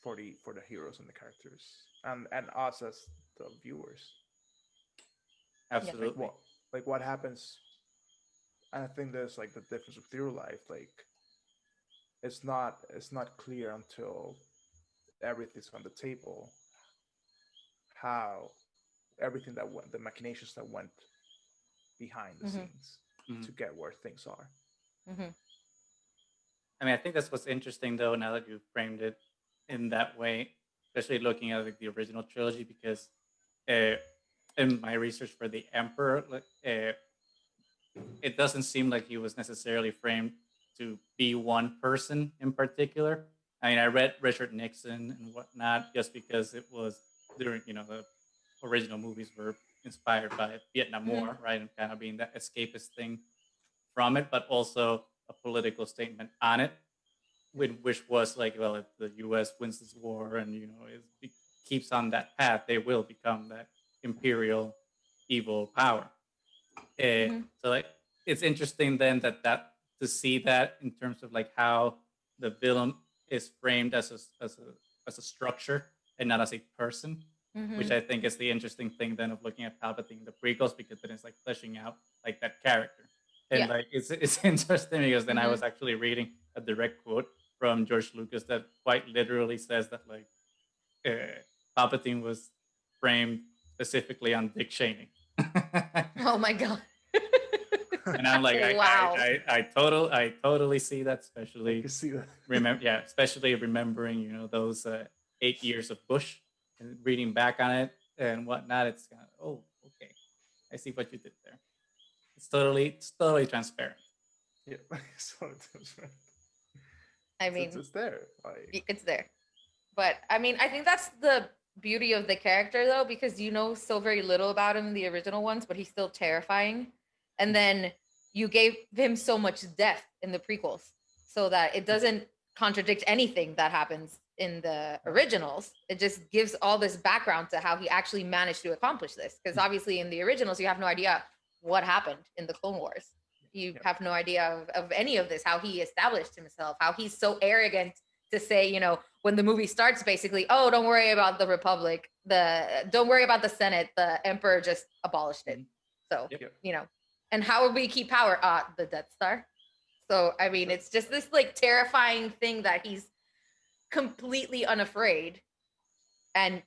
for the heroes and the characters and us as the viewers. Yeah. Like Absolutely. what happens, and I think there's like the difference with real life. Like it's not clear until everything's on the table how everything that went, the machinations that went behind the Mm-hmm. scenes Mhm. to get where things are. Mm-hmm. I mean, I think that's what's interesting, though, now that you framed it in that way, especially looking at like the original trilogy, because uh, in my research for the Emperor, it doesn't seem like he was necessarily framed to be one person in particular. I mean, I read Richard Nixon and whatnot just because it was during, the original movies were inspired by Vietnam Mm-hmm. War, right? And kind of being that escapist thing from it, but also a political statement on it, which was like, well, if the U.S. wins this war and keeps on that path, they will become that imperial evil power. Mm-hmm. So like, it's interesting then that to see that in terms of like how the villain is framed as a structure and not as a person, Mm-hmm. which I think is the interesting thing then of looking at Palpatine in the prequels, because then it's like fleshing out like that character. And Yeah. like it's interesting because then I Mm-hmm. was actually reading a direct quote from George Lucas that quite literally says that like Palpatine was framed specifically on dick shaming. Oh my god. And I'm like, Wow. I totally see that, I especially can see that. especially remembering, those 8 years of Bush and reading back on it and whatnot. It's kind of, oh, okay, I see what you did there. It's totally transparent. Yeah, so I it's, mean, it's there. Like, it's there. But I mean, I think that's the beauty of the character, though, because you know so very little about him in the original ones, but he's still terrifying. And then you gave him so much depth in the prequels so that it doesn't contradict anything that happens in the originals. It just gives all this background to how he actually managed to accomplish this. Because obviously, in the originals, you have no idea what happened in the Clone Wars. You have no idea of any of this, how he established himself, how he's so arrogant to say, when the movie starts, basically, oh, don't worry about the Republic, don't worry about the Senate, the Emperor just abolished it. So, Yep. and how would we keep power? The Death Star. So I mean, it's just this like terrifying thing that he's completely unafraid and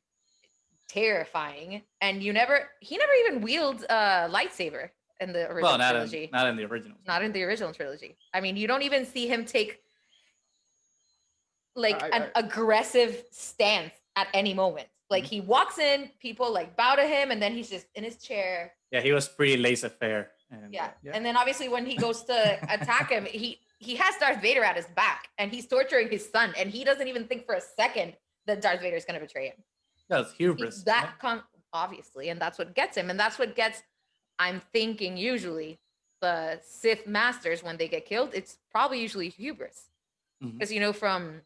terrifying, and he never even wields a lightsaber in the original trilogy. Not in the original. Not in the original trilogy. I mean, you don't even see him take like an aggressive stance at any moment. Like he walks in, people like bow to him, and then he's just in his chair. Yeah, he was pretty laissez-faire. And then obviously when he goes to attack him, he has Darth Vader at his back, and he's torturing his son, and he doesn't even think for a second that Darth Vader is going to betray him. That's hubris. Obviously, and that's what gets him, and that's what gets. I'm thinking usually the Sith masters when they get killed, it's probably usually hubris, because from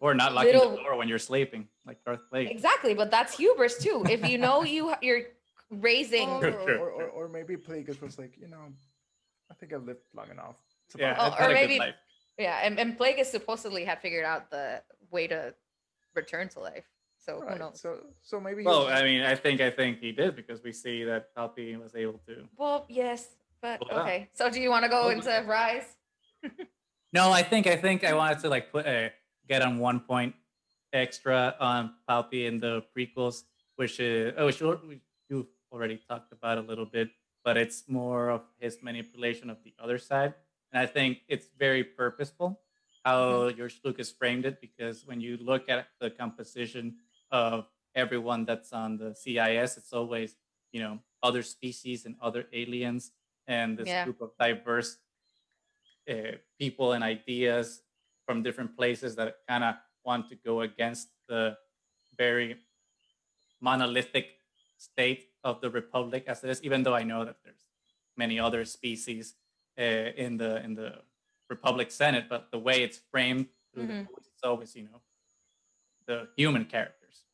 or not locking the door when you're sleeping, like Darth Plagueis. Exactly, but that's hubris too. If you know you're raising, or maybe Plagueis was like, I think I've lived long enough. Or maybe, and Plagueis supposedly had figured out the way to return to life. So who knows? So maybe. Well, I mean, I think he did, because we see that Palpatine was able to. Well, yes, but okay. So do you want to go into Rise? No, I think I wanted to like get on 1 point extra on Palpatine in the prequels, which you've already talked about a little bit, but it's more of his manipulation of the other side, and I think it's very purposeful how George Lucas framed it, because when you look at the composition of everyone that's on the CIS, it's always other species and other aliens and this group of diverse people and ideas from different places that kind of want to go against the very monolithic state of the Republic as it is, even though I know that there's many other species in the Republic Senate, but the way it's framed through the movies, it's always the human characters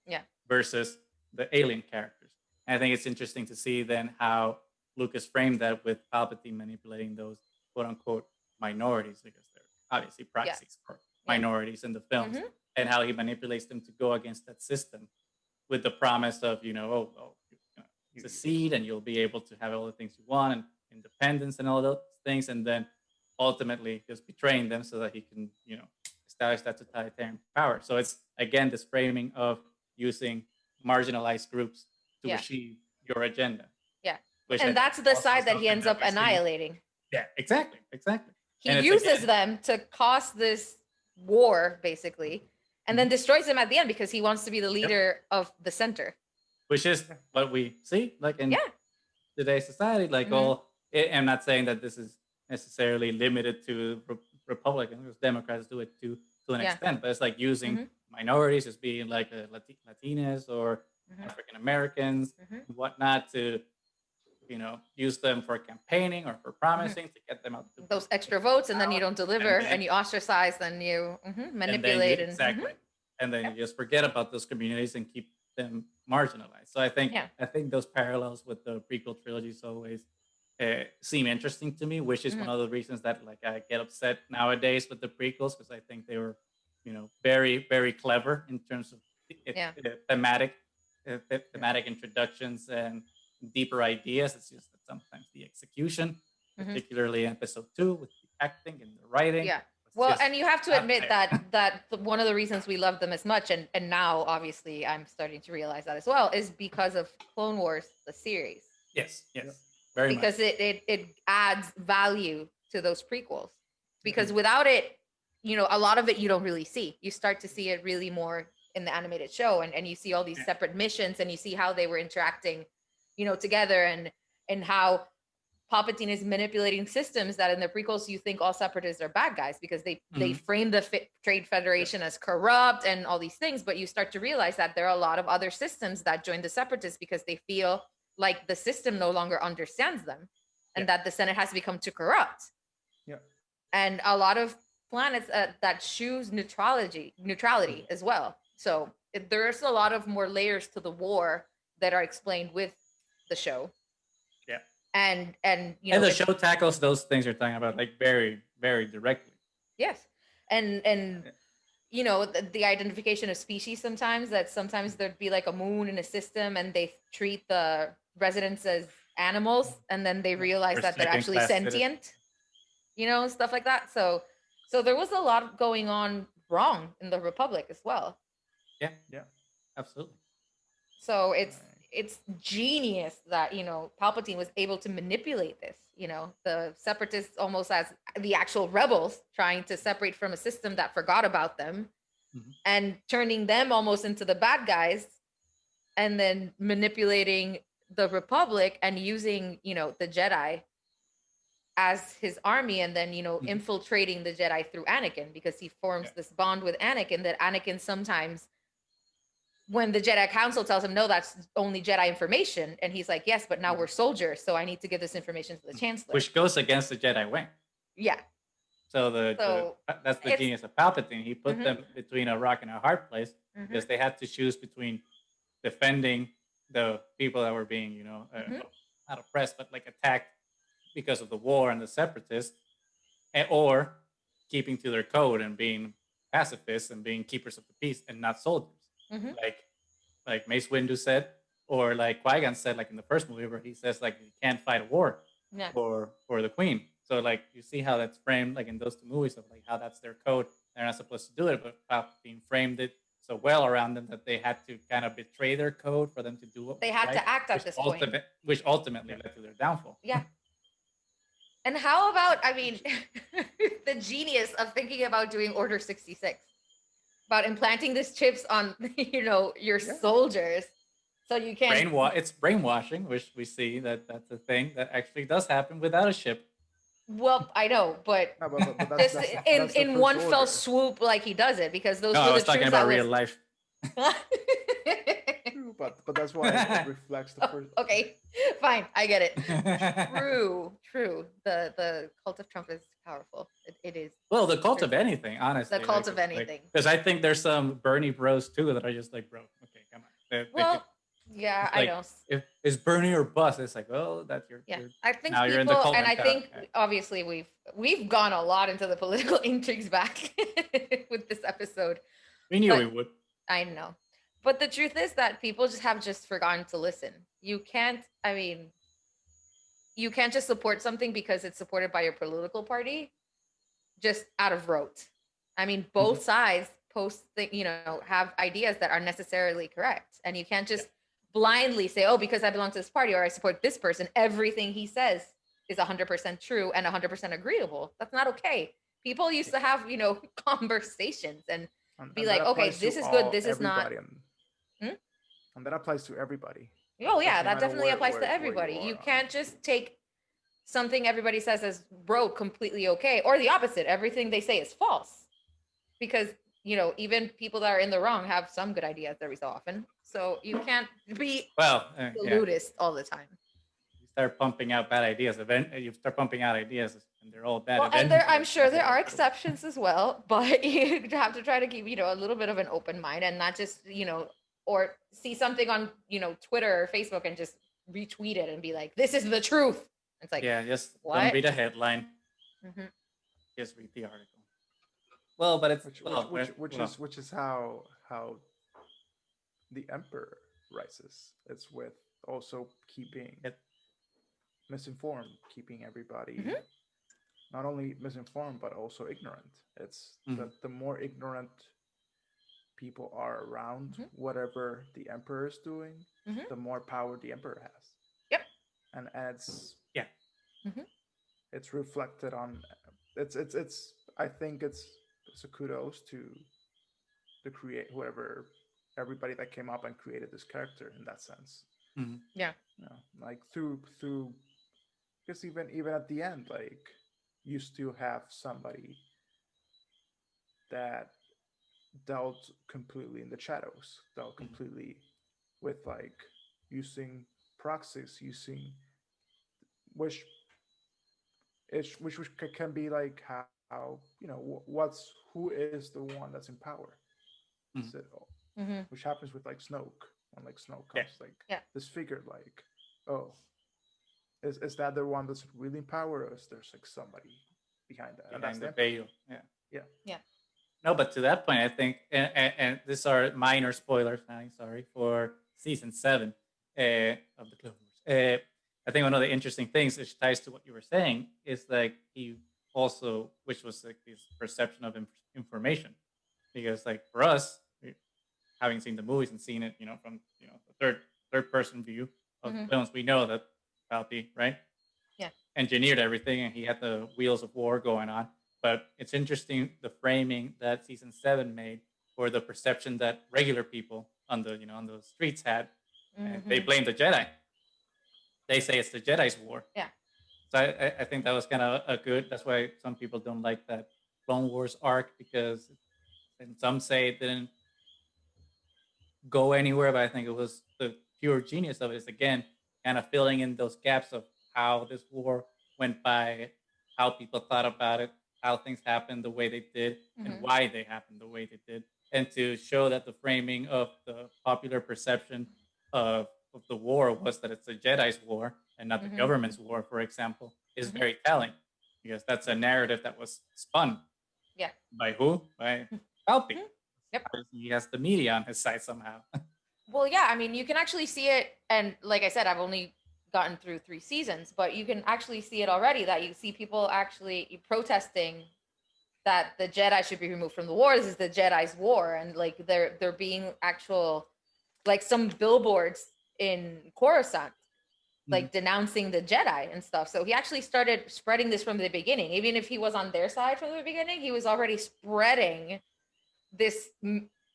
versus the alien characters. And I think it's interesting to see then how Lucas framed that with Palpatine manipulating those quote unquote minorities, because they're obviously proxies for minorities in the films, and how he manipulates them to go against that system with the promise of succeed and you'll be able to have all the things you want and independence and all those things, and then ultimately just betraying them so that he can establish that totalitarian power. So it's again this framing of using marginalized groups to achieve your agenda. And that's the side that he ends up annihilating. Yeah, exactly. He uses them to cause this war, basically, and then destroys them at the end because he wants to be the leader of the center. Which is what we see, like in today's society. Like I'm not saying that this is necessarily limited to Republicans. Democrats do it to an extent, but it's like using minorities as being like Latinas or African Americans and whatnot to use them for campaigning or for promising to get them out those extra votes, and then you don't deliver, and you ostracize, then you manipulate, and then you just forget about those communities and keep them marginalized. So I think those parallels with the prequel trilogies always seem interesting to me, which is one of the reasons that like I get upset nowadays with the prequels, because I think they were very, very clever in terms of thematic introductions and deeper ideas. It's just that sometimes the execution, particularly in episode 2 with the acting and the writing. Yeah. Well, and you have to admit that one of the reasons we love them as much, and now obviously I'm starting to realize that as well, is because of Clone Wars, the series. Yes. Very because much. it adds value to those prequels. Because without it, a lot of it you don't really see. You start to see it really more in the animated show, and you see all these separate missions, and you see how they were interacting together, and how Palpatine is manipulating systems that in the prequels you think all separatists are bad guys because they frame the Trade Federation as corrupt and all these things, but you start to realize that there are a lot of other systems that join the separatists because they feel like the system no longer understands them, and that the Senate has become too corrupt. Yeah. And a lot of planets that choose neutrality as well. So there's a lot of more layers to the war that are explained with the show. Yeah. And the show tackles those things you're talking about like very, very directly. Yes. And the identification of species sometimes there'd be like a moon in a system and they treat the residents as animals, and then they realize Or that they're actually second-class citizen. sentient, stuff like that. So there was a lot going on wrong in the Republic as well. Yeah, Yeah. absolutely. So it's genius that Palpatine was able to manipulate this. The Separatists almost as the actual rebels trying to separate from a system that forgot about them, and turning them almost into the bad guys, and then manipulating the Republic and using the Jedi as his army, and then infiltrating the Jedi through Anakin, because he forms this bond with Anakin that Anakin sometimes, when the Jedi Council tells him, no, that's only Jedi information, and he's like, yes, but now we're soldiers, so I need to give this information to the Chancellor. Which goes against the Jedi wing. Yeah. So that's the genius of Palpatine. He put them between a rock and a hard place, because they had to choose between defending the people that were being, not oppressed, but like attacked because of the war and the separatists, or keeping to their code and being pacifists and being keepers of the peace and not soldiers. Like Mace Windu said, or like Qui-Gon said, like in the first movie, where he says like you can't fight a war for the Queen. So like you see how that's framed, like in those two movies, of like how that's their code. They're not supposed to do it, but Palpatine framed it so well around them that they had to kind of betray their code for them to do what they had to act at this point, which ultimately led to their downfall. Yeah. And how about, I mean, the genius of thinking about doing Order 66, about implanting these chips on, your soldiers, so you can't. It's brainwashing, which we see that's a thing that actually does happen without a ship. Well, I know, but, that's in one fell swoop, like he does it, because those. No, I was talking about real life. But that's why it reflects the first. Okay, fine, I get it. True. The cult of Trump is powerful. It is. Well, the cult of anything, honestly. The cult of anything. Because I think there's some Bernie bros too that are just like, bro, okay, come on. Yeah, like, I know. If it's Bernie or bust, it's like, well, that's your. Yeah, I think now people, you're in the cult and I think okay. obviously we've gone a lot into the political intrigues back with this episode. We knew we would. I know. But the truth is that people have forgotten to listen. You can't just support something because it's supported by your political party just out of rote. I mean, both sides have ideas that are necessarily correct. And you can't just blindly say, oh, because I belong to this party or I support this person, everything he says is 100% true and 100% agreeable. That's not okay. People used to have, conversations and be like, okay, this is good, this is not. And that applies to everybody. Oh yeah, that definitely applies to everybody. You can't just take something everybody says as completely okay, or the opposite. Everything they say is false, because even people that are in the wrong have some good ideas every so often. So you can't be elitist all the time. You start pumping out bad ideas. You start pumping out ideas, and they're all bad. Well, and I'm sure there are exceptions as well, but you have to try to keep a little bit of an open mind and not just or see something on Twitter or Facebook and just retweet it and be like, this is the truth. It's like, just what? Don't read a headline. Just read the article. Well, but it's which is how the emperor rises. It's with also keeping misinformed, keeping everybody not only misinformed but also ignorant. It's the more ignorant people are around whatever the emperor is doing, the more power the emperor has. Yep. And it's it's reflected on it's I think it's a kudos to everybody that came up and created this character in that sense. Yeah. Like through because even at the end, like you still have somebody that dealt completely in the shadows, dealt completely with like using proxies, which can be like how who is the one that's in power, which happens with like Snoke, when like Snoke comes this figure, like, oh, is that the one that's really in power, or is there's like somebody behind that? Behind the veil. Yeah. No, but to that point, I think, and these are minor spoilers, sorry, for season 7 of the Clone Wars. I think one of the interesting things which ties to what you were saying is like he also, which was like this perception of information, because like for us, having seen the movies and seen it, from the third person view of the films, we know that Palpy, right? Yeah. Engineered everything, and he had the wheels of war going on. But it's interesting the framing that season 7 made for the perception that regular people on the streets had, and they blame the Jedi. They say it's the Jedi's war. Yeah. So I think that was kind of a good. That's why some people don't like that Clone Wars arc, because, and some say it didn't go anywhere, but I think it was the pure genius of it is, again, kind of filling in those gaps of how this war went by, how people thought about it, how things happened the way they did, and why they happened the way they did, and to show that the framing of the popular perception of the war was that it's the Jedi's war and not the government's war, for example, is very telling, because that's a narrative that was spun. Yeah. By who? By Palpy. Yep. He has the media on his side somehow. Well, yeah, I mean, you can actually see it, and like I said, I've only gotten through 3 seasons, but you can actually see it already, that you see people actually protesting that the Jedi should be removed from the war. This is the Jedi's war, and like they're being actual, like, some billboards in Coruscant, like denouncing the Jedi and stuff. So he actually started spreading this from the beginning. Even if he was on their side from the beginning, he was already spreading this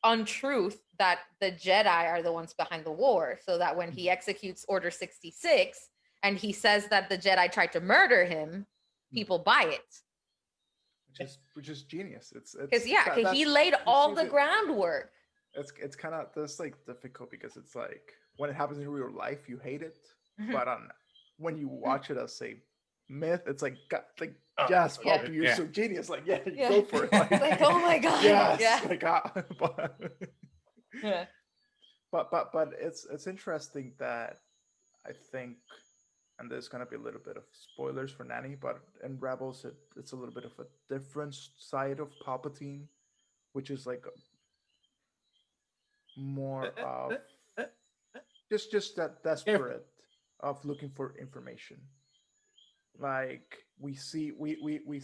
untruth that the Jedi are the ones behind the war, so that when he executes Order 66 and he says that the Jedi tried to murder him, people buy it. Which is genius. It's because he laid all the groundwork. It's kind of that's like difficult, because it's like when it happens in real life, you hate it, but when you watch it as a myth, it's like, yes, Poppy, you're so genius. Like, go for it. Like, oh my god, yes, but it's interesting that I think, and there's gonna be a little bit of spoilers for Nani, but in Rebels, it's a little bit of a different side of Palpatine, which is like more of just that desperate of looking for information. Like we see the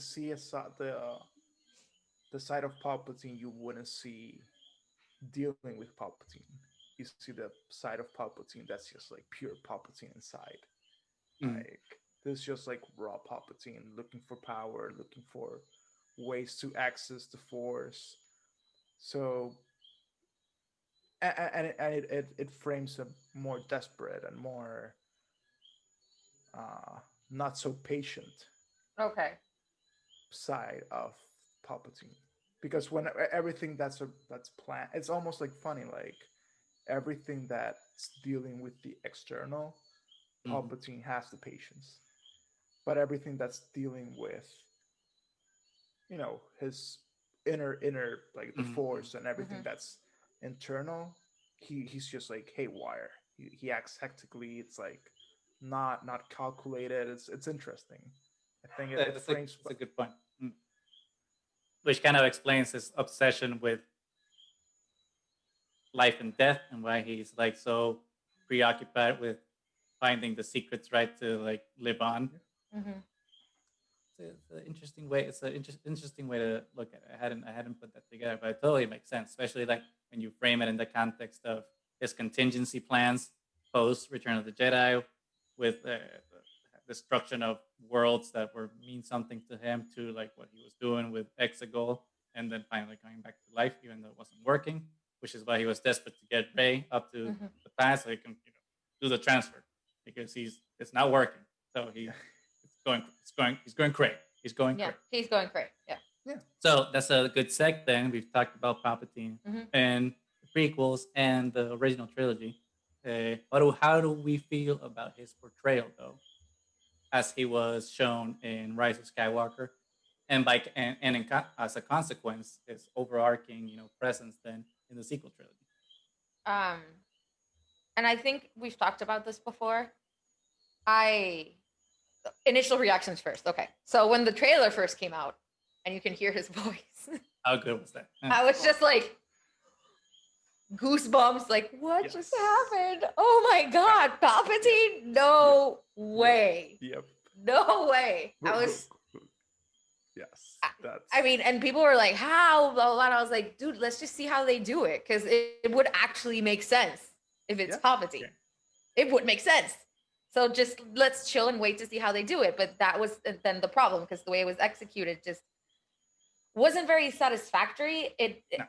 side of Palpatine you wouldn't see dealing with Palpatine. You see the side of Palpatine that's just like pure Palpatine inside. Like this is just like raw Palpatine looking for power, looking for ways to access the Force. So and it frames a more desperate and more not so patient side of Palpatine, because when everything that's planned, it's almost like funny, like everything that's dealing with the external, Palpatine has the patience, but everything that's dealing with his inner like the Force and everything that's internal, he's just like haywire. He acts hectically. It's like not calculated. It's interesting. I think That's a good point. Which kind of explains his obsession with life and death, and why he's like so preoccupied with finding the secrets, right, to like live on. It's an interesting way. It's an interesting way to look at it. I hadn't put that together, but it totally makes sense, especially like when you frame it in the context of his contingency plans post Return of the Jedi, with the destruction of worlds that were mean something to him, to like what he was doing with Exegol, and then finally coming back to life, even though it wasn't working, which is why he was desperate to get Rey up to the past so he can do the transfer, because it's not working. So he's going crazy. He's going crazy. He's going crazy. Yeah. So that's a good seg then. We've talked about Palpatine and the prequels and the original trilogy. How do we feel about his portrayal, though, as he was shown in Rise of Skywalker, and as a consequence, his overarching presence then in the sequel trilogy? And I think we've talked about this before. Initial reactions first. Okay, so when the trailer first came out, and you can hear his voice, how good was that? I was just like, goosebumps. Like, what Yes. just happened? Oh my God, Palpatine! No way. Yep. No way. I was. Yes. I mean, and people were like, how? Blah, blah, blah. And I was like, dude, let's just see how they do it. Because it would actually make sense if it's Palpatine. It would make sense. So just let's chill and wait to see how they do it. But that was then the problem, because the way it was executed just wasn't very satisfactory.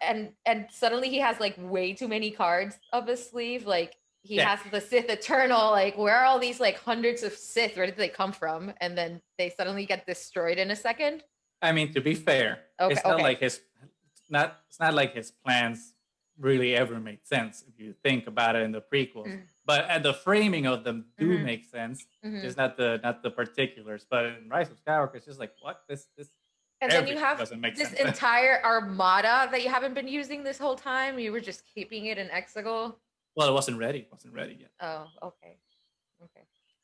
And suddenly he has like way too many cards up his sleeve. Like he has the Sith Eternal. Like, where are all these like hundreds of Sith? Where did they come from? And then they suddenly get destroyed in a second. I mean, to be fair, it's not like it's not like his plans really ever made sense if you think about it in the prequels. But at the framing of them do make sense. Just not the particulars. But in Rise of Skywalker, it's just like, what? This and then you have this sense. entire armada that you haven't been using this whole time. You were just keeping it in Exegol. Well, it wasn't ready. It wasn't ready yet. Oh, okay.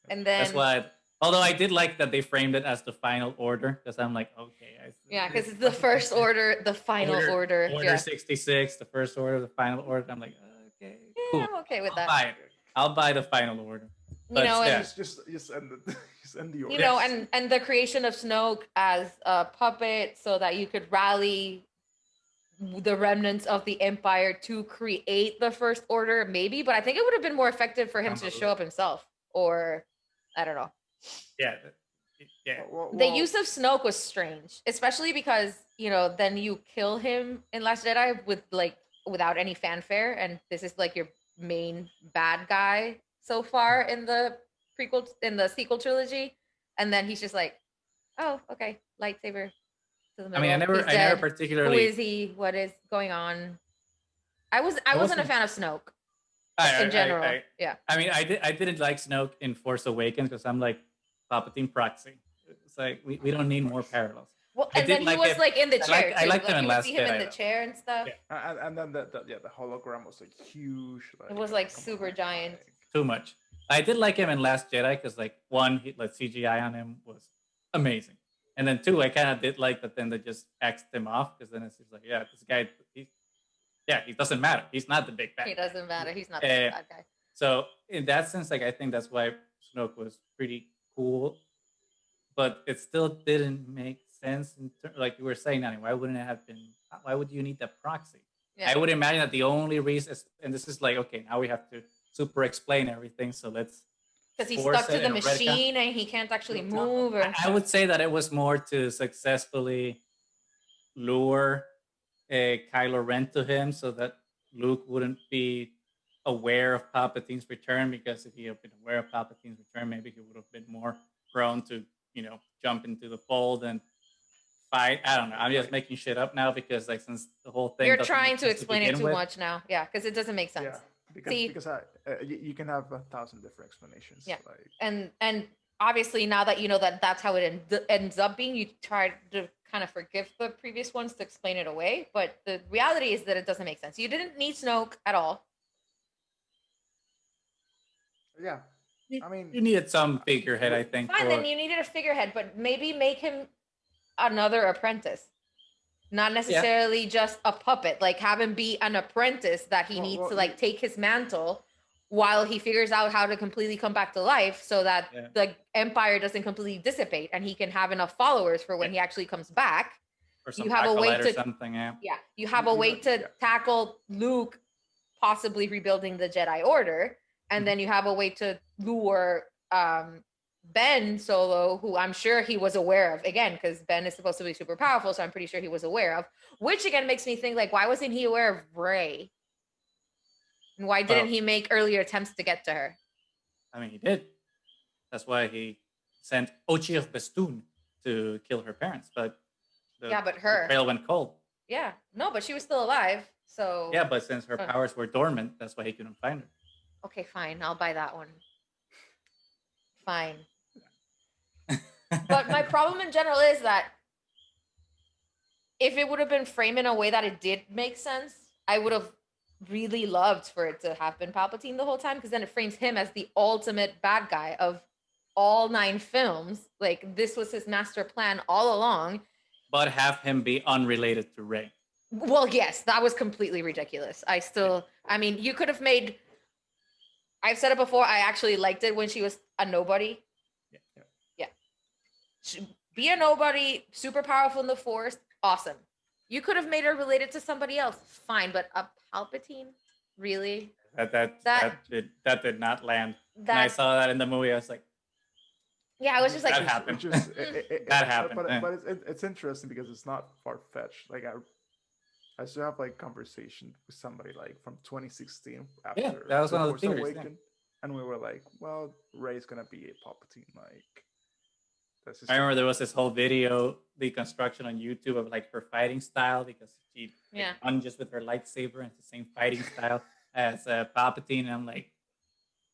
And then that's why. Although I did like that they framed it as the final order, because I'm like, okay. Because it's the first order, the final order. Order 66, the first order, the final order. I'm like, okay, cool. I'm okay with that. I'll buy the final order. But just end the order. You know, and the creation of Snoke as a puppet so that you could rally the remnants of the Empire to create the First Order, maybe. But I think it would have been more effective for him to show up himself, or I don't know. Yeah. The use of Snoke was strange, especially because, you know, then you kill him in Last Jedi without any fanfare, and this is like your main bad guy so far in the sequel trilogy, and then he's just like, oh, okay, lightsaber to the middle. I mean, I never particularly. Who is he? What is going on? I wasn't a fan of Snoke in general. I mean, I didn't like Snoke in Force Awakens because I'm like, Palpatine proxy. It's like we don't need more parallels. Well, and then he was like in the chair. I liked him in Last Jedi. You see him in the chair and stuff. Yeah. And then the hologram was like huge. It was like super giant. Too much. I did like him in Last Jedi because like one, CGI on him was amazing, and then two, I kind of did like that. Then they just axed him off because then it's just like, this guy, he doesn't matter. He's not the big bad. He doesn't matter. He's not the big bad guy. So in that sense, like I think that's why Snoke was pretty cool, but it still didn't make sense. Like you were saying, Nani, why wouldn't it have been? Why would you need that proxy? I would imagine that the only reason, and this is like, okay, now we have to super explain everything, so let's. Because he's stuck to the machine and he can't actually move. I would say that it was more to successfully lure Kylo Ren to him, so that Luke wouldn't be aware of Palpatine's return, because if he had been aware of Palpatine's return, maybe he would have been more prone to, jump into the fold and fight. I don't know. I'm just making shit up now because, like, since the whole thing. You're trying to explain it too much now. Yeah, because it doesn't make sense. Yeah, because you can have 1,000 different explanations. Yeah, and obviously now that you know that that's how it ends up being, you try to kind of forgive the previous ones to explain it away. But the reality is that it doesn't make sense. You didn't need Snoke at all. Yeah. I mean, you needed some figurehead, I think. Fine, then you needed a figurehead, but maybe make him another apprentice. Not necessarily just a puppet. Like, have him be an apprentice that he needs to, like, take his mantle while he figures out how to completely come back to life, so that the Empire doesn't completely dissipate and he can have enough followers for when he actually comes back. Or you have a way to something, you have a way to tackle Luke possibly rebuilding the Jedi Order. And then you have a way to lure Ben Solo, who I'm sure he was aware of, again, because Ben is supposed to be super powerful, so I'm pretty sure he was aware of, which again makes me think, like, why wasn't he aware of Rey? And why didn't he make earlier attempts to get to her? I mean, he did. That's why he sent Ochi of Bestoon to kill her parents, but the trail went cold. Yeah, no, but she was still alive, so... Yeah, but since her powers were dormant, that's why he couldn't find her. Okay, fine. I'll buy that one. Fine. But my problem in general is that if it would have been framed in a way that it did make sense, I would have really loved for it to have been Palpatine the whole time, because then it frames him as the ultimate bad guy of all 9 films. Like, this was his master plan all along. But have him be unrelated to Rey. Well, yes, that was completely ridiculous. I mean, you could have made. I've said it before. I actually liked it when she was a nobody. Yeah. Be a nobody, super powerful in the Force, awesome. You could have made her related to somebody else, fine. But a Palpatine, really? That did not land. When I saw that in the movie, I was like, yeah, I was just like, that happened. That happened. But it's interesting because it's not far fetched. Like I still have like conversation with somebody like from 2016 after that was The one of the Force theories. Awakened, and we were like, well, Rey's gonna be a Palpatine. Like, I remember there was this whole video deconstruction on YouTube of like her fighting style because she lunges with her lightsaber and it's the same fighting style as Palpatine, and I'm like,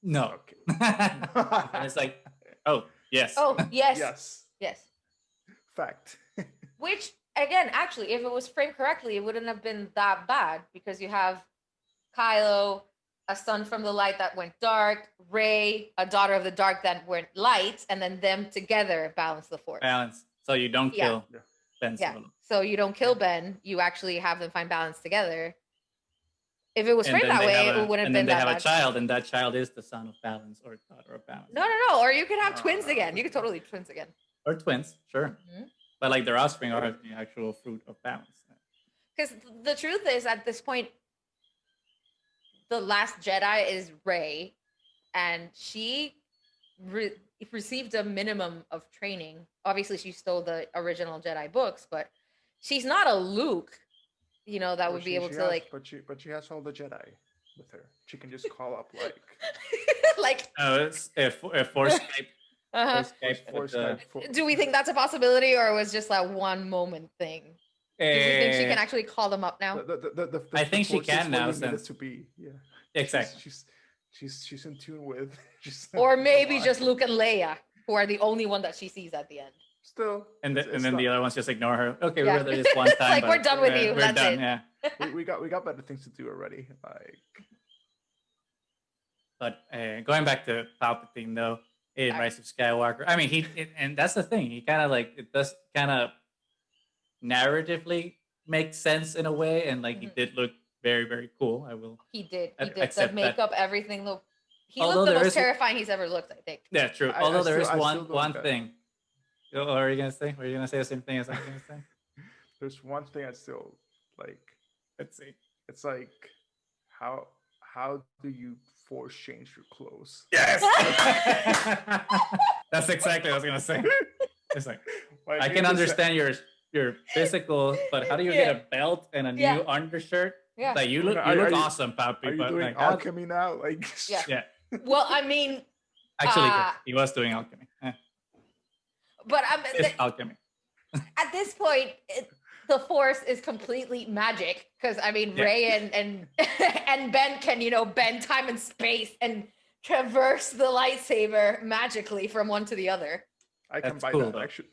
no. Okay. And it's like, oh yes, yes. Fact. Which again, actually, if it was framed correctly, it wouldn't have been that bad because you have Kylo, a son from the light that went dark, Rey, a daughter of the dark that went light, and then them together balance the Force. Balance. So you don't kill Ben Yeah. Solo. So you don't kill Ben. You actually have them find balance together. If it was framed that way, it wouldn't have been that bad. And then they have a child, and that child is the son of balance or daughter of balance. No. Or you could have twins again. You could totally twins again. Or twins, sure. Mm-hmm. But like their offspring are the actual fruit of balance. Because the truth is, at this point, the last Jedi is Rey, and she received a minimum of training. Obviously, she stole the original Jedi books, but she's not a Luke, that would be able to like. But she has all the Jedi with her. She can just call up like. like. Oh, it's a Force Skype. Force Skype. Do we think that's a possibility, or was just that one moment thing? Do you think she can actually call them up now? I think she can now. Since to be, exactly. She's in tune with. Or maybe just Luke and Leia, who are the only one that she sees at the end. Still. And then the other ones just ignore her. Okay, we're there this one time. Like we're done with you. We're That's done. it. Yeah. we got better things to do already. Like. But going back to Palpatine though, in Rise of Skywalker, I mean and that's the thing. He kind of like it does kind of narratively make sense in a way, and like he did look very, very cool. I will. He did. The makeup, everything. He looked the most terrifying he's ever looked, I think. Yeah, true. Although there is one thing. What are you gonna say? Were you gonna say the same thing as I was gonna say? There's one thing I still like. Let's see. It's like how do you force change your clothes? Yes. That's exactly what I was gonna say. It's like I can understand your physical, but how do you get a belt and a new undershirt? Yeah. Like you look awesome, Papi. Are you doing like, alchemy now? Like yeah. Well, I mean, actually, he was doing alchemy. But alchemy. At this point, the Force is completely magic because I mean, Rey and Ben can bend time and space and traverse the lightsaber magically from one to the other. I can buy that actually.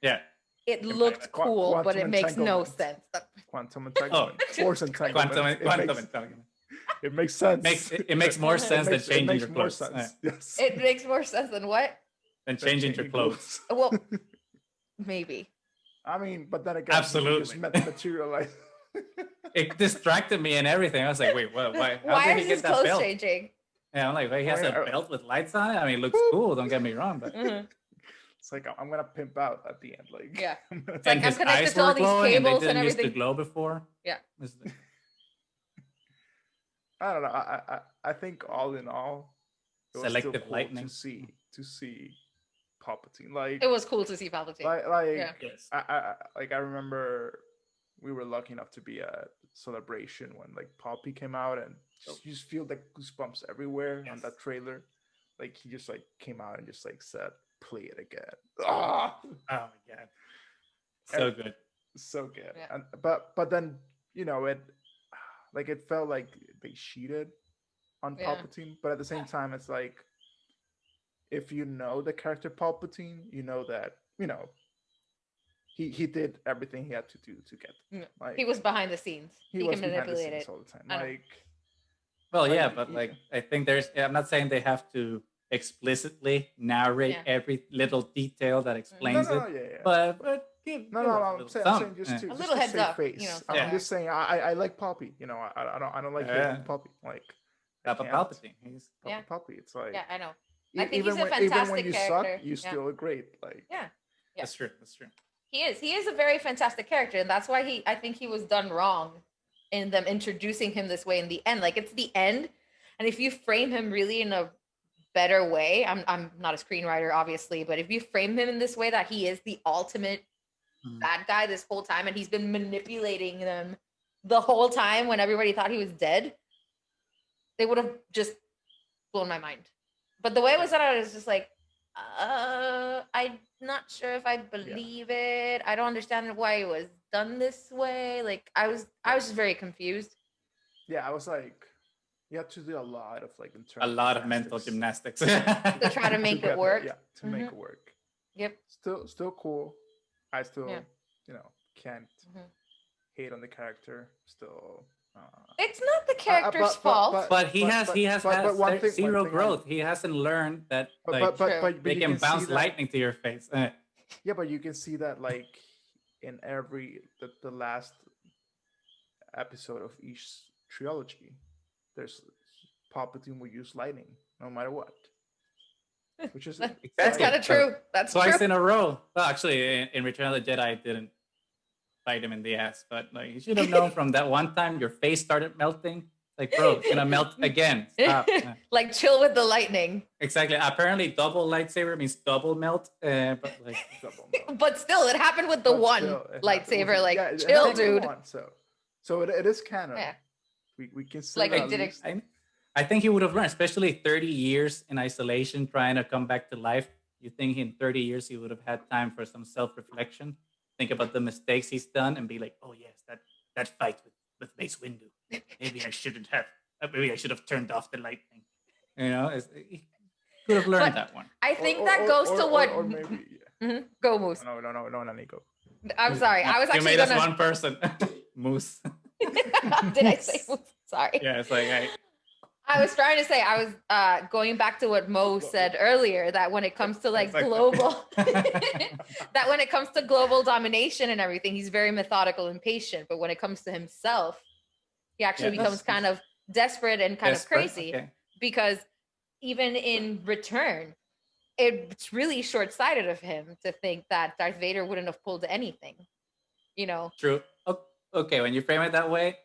Yeah. It looked cool, but it makes no sense. Quantum entanglement. Force entanglement. Quantum entanglement. It makes sense. It makes more sense than changing your clothes. Yes. It makes more sense than what? Than changing your clothes. Well, maybe. I mean, but then again, absolutely just materialize. It distracted me and everything. I was like, wait, what? Why? Why is his clothes changing? Yeah, I'm like, he has a belt with lights on it. I mean, it looks cool. Don't get me wrong, but it's like I'm gonna pimp out at the end. Like it's like I'm connected to all these cables and everything. Used to glow before. Yeah. I don't know. I think all in all, it was selective cool lightning to see Palpatine. Like it was cool to see Palpatine. Yes. I remember we were lucky enough to be at Celebration when like Poppy came out, and you just feel like goosebumps everywhere on that trailer. Like he just like came out and just like said, "Play it again." Oh my god, so good, so good. Yeah. And but then it felt like they cheated on Palpatine, but at the same time, it's like if you know the character Palpatine, you know that he did everything he had to do to get. Like he was behind the scenes. He can manipulate it all the time. But like I think I'm not saying they have to explicitly narrate every little detail that explains it, but No, give us a I'm little saying something. just Yeah. to A just little to heads save up, face. I'm Yeah. just saying I like Poppy. You know, I don't like Yeah. hating Poppy. Like I Papa can't. Palpatine. He's Yeah. Poppy. It's like Yeah, I know. I think he's even a when even when fantastic you character. suck, you Yeah. still are great. Like Yeah. Yeah. That's true. That's true. He is. He is a very fantastic character, and that's why I think he was done wrong in them introducing him this way in the end. Like it's the end, and if you frame him really in a better way, I'm not a screenwriter, obviously, but if you frame him in this way that he is the ultimate bad guy this whole time, and he's been manipulating them the whole time when everybody thought he was dead, they would have just blown my mind. But the way it was done, I was just like, I'm not sure if I believe it. I don't understand why it was done this way. Like I was just very confused. yeah, I was like, you have to do a lot of like A internal lot of mental gymnastics. To try to make it work. Yeah, to make it work. Yep. Still cool. I still Yeah. can't hate on the character. Still. It's not the character's fault. But he has one thing, zero growth. He hasn't learned that but they you can bounce see that, lightning to your face. Yeah, but you can see that like in every the last episode of each trilogy, there's Palpatine will use lightning no matter what. Which is That's kind of true. That's twice true. in a row. Well, actually, in Return of the Jedi, I didn't bite him in the ass, but like you should have known from that one time your face started melting. Like, bro, it's gonna melt again. Stop. Like, chill with the lightning. Exactly. Apparently, double lightsaber means double melt. But like, double melt. But still, it happened with the one lightsaber. Like, chill, dude. One, so it is canon. Yeah. We can say like that I did. I think he would have learned, especially 30 years in isolation, trying to come back to life. You think in 30 years he would have had time for some self-reflection, think about the mistakes he's done, and be like, "Oh yes, that fight with Mace Windu. Maybe I shouldn't have. Maybe I should have turned off the lightning." You know, he could have learned that one. I think that goes to what. Or maybe. Yeah. Go, Moose. No, Nani, go. I'm sorry. I was actually you made us one person, Moose. Did I say Moose? Sorry. Yeah, it's like I was trying to say, I was going back to what Mo said earlier, that when it comes to like global, that when it comes to global domination and everything, he's very methodical and patient. But when it comes to himself, he actually becomes kind of desperate and kind of crazy because even in Return, it's really short-sighted of him to think that Darth Vader wouldn't have pulled anything, you know? True. Okay, when you frame it that way,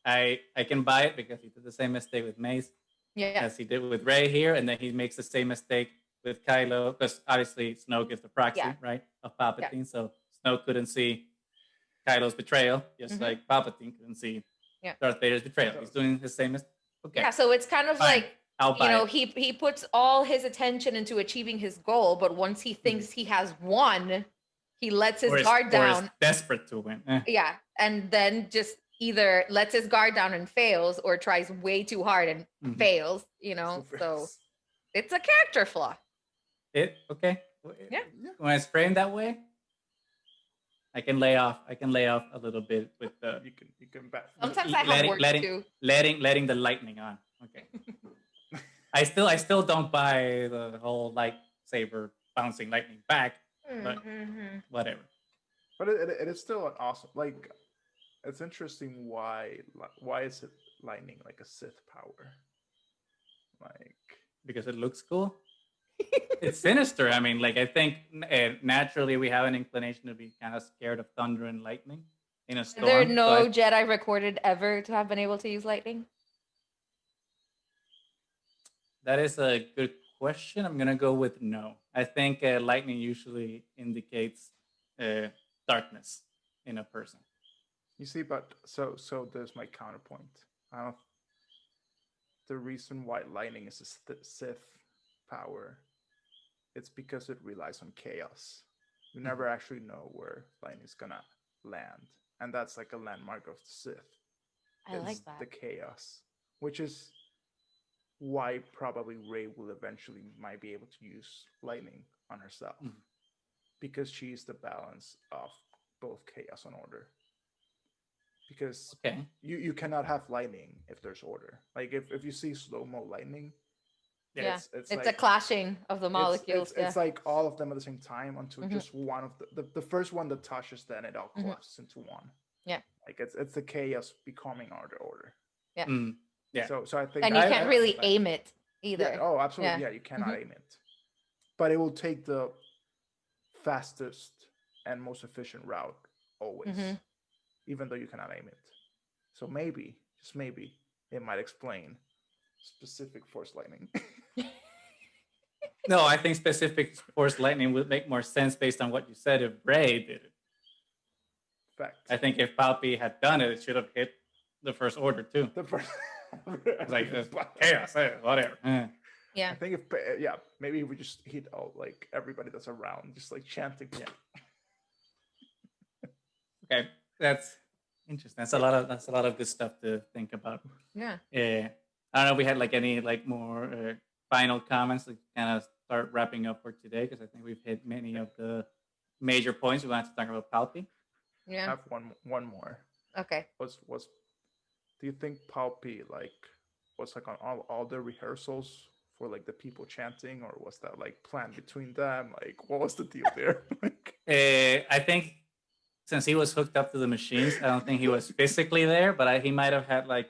I can buy it because he did the same mistake with Mace as he did with Rey here, and then he makes the same mistake with Kylo, because obviously Snoke is the proxy, right, of Palpatine, so Snoke couldn't see Kylo's betrayal, just like Palpatine couldn't see Darth Vader's betrayal. He's doing the same mistake. Okay. Yeah, so it's kind of like, you know, it. he puts all his attention into achieving his goal, but once he thinks he has won, he lets his guard down. Or is desperate to win. Yeah, and then just either lets his guard down and fails, or tries way too hard and fails, you know? So it's a character flaw. Okay. Yeah. When it's framed that way, I can lay off a little bit with the you can bet. Sometimes I have work too. Letting the lightning on. Okay. I still don't buy the whole lightsaber bouncing lightning back, but whatever. But it is still an awesome, like, it's interesting why is it lightning like a Sith power? Like, because it looks cool. It's sinister. I mean, like, I think naturally we have an inclination to be kind of scared of thunder and lightning in a storm. There are no Jedi recorded ever to have been able to use lightning? That is a good question. I'm gonna go with no. I think lightning usually indicates darkness in a person. You see, but so there's my counterpoint. The reason why lightning is a Sith power, it's because it relies on chaos. You never actually know where lightning is gonna land, and that's like a landmark of the Sith. I like that. The chaos, which is why probably Rey will eventually might be able to use lightning on herself, because she's the balance of both chaos and order. Because you cannot have lightning if there's order. Like if you see slow-mo lightning, Yeah. It's It's like, a clashing of the molecules. it's like all of them at the same time until Mhm. just one of the first one that touches, then it all Mhm. collapses into one. Yeah. Like it's the chaos becoming order. Yeah. Yeah. So I think And you I- can't I- really I- aim it either. yeah, oh absolutely, Yeah. yeah, you cannot Mhm. aim it, but it will take the fastest and most efficient route always, Mhm. even though you cannot aim it. So maybe, just maybe, it might explain specific force lightning. No, I think specific force lightning would make more sense based on what you said if Ray did it. Fact. I think if Palpy had done it, it should have hit the First Order too. The first, It's like chaos, whatever. Yeah. I think if maybe we just hit all like everybody that's around, just like chanting. Yeah. Okay, that's interesting. That's a lot of good stuff to think about. Yeah. I don't know if we had like any like more final comments to kind of start wrapping up for today, because I think we've hit many of the major points we wanted to talk about Palpy. I Yeah. have one more. Okay. Was do you think Palpy like was like on all the rehearsals for like the people chanting, or was that like planned between them? Like what was the deal there? Like, I think since he was hooked up to the machines, I don't think he was physically there, but he might have had like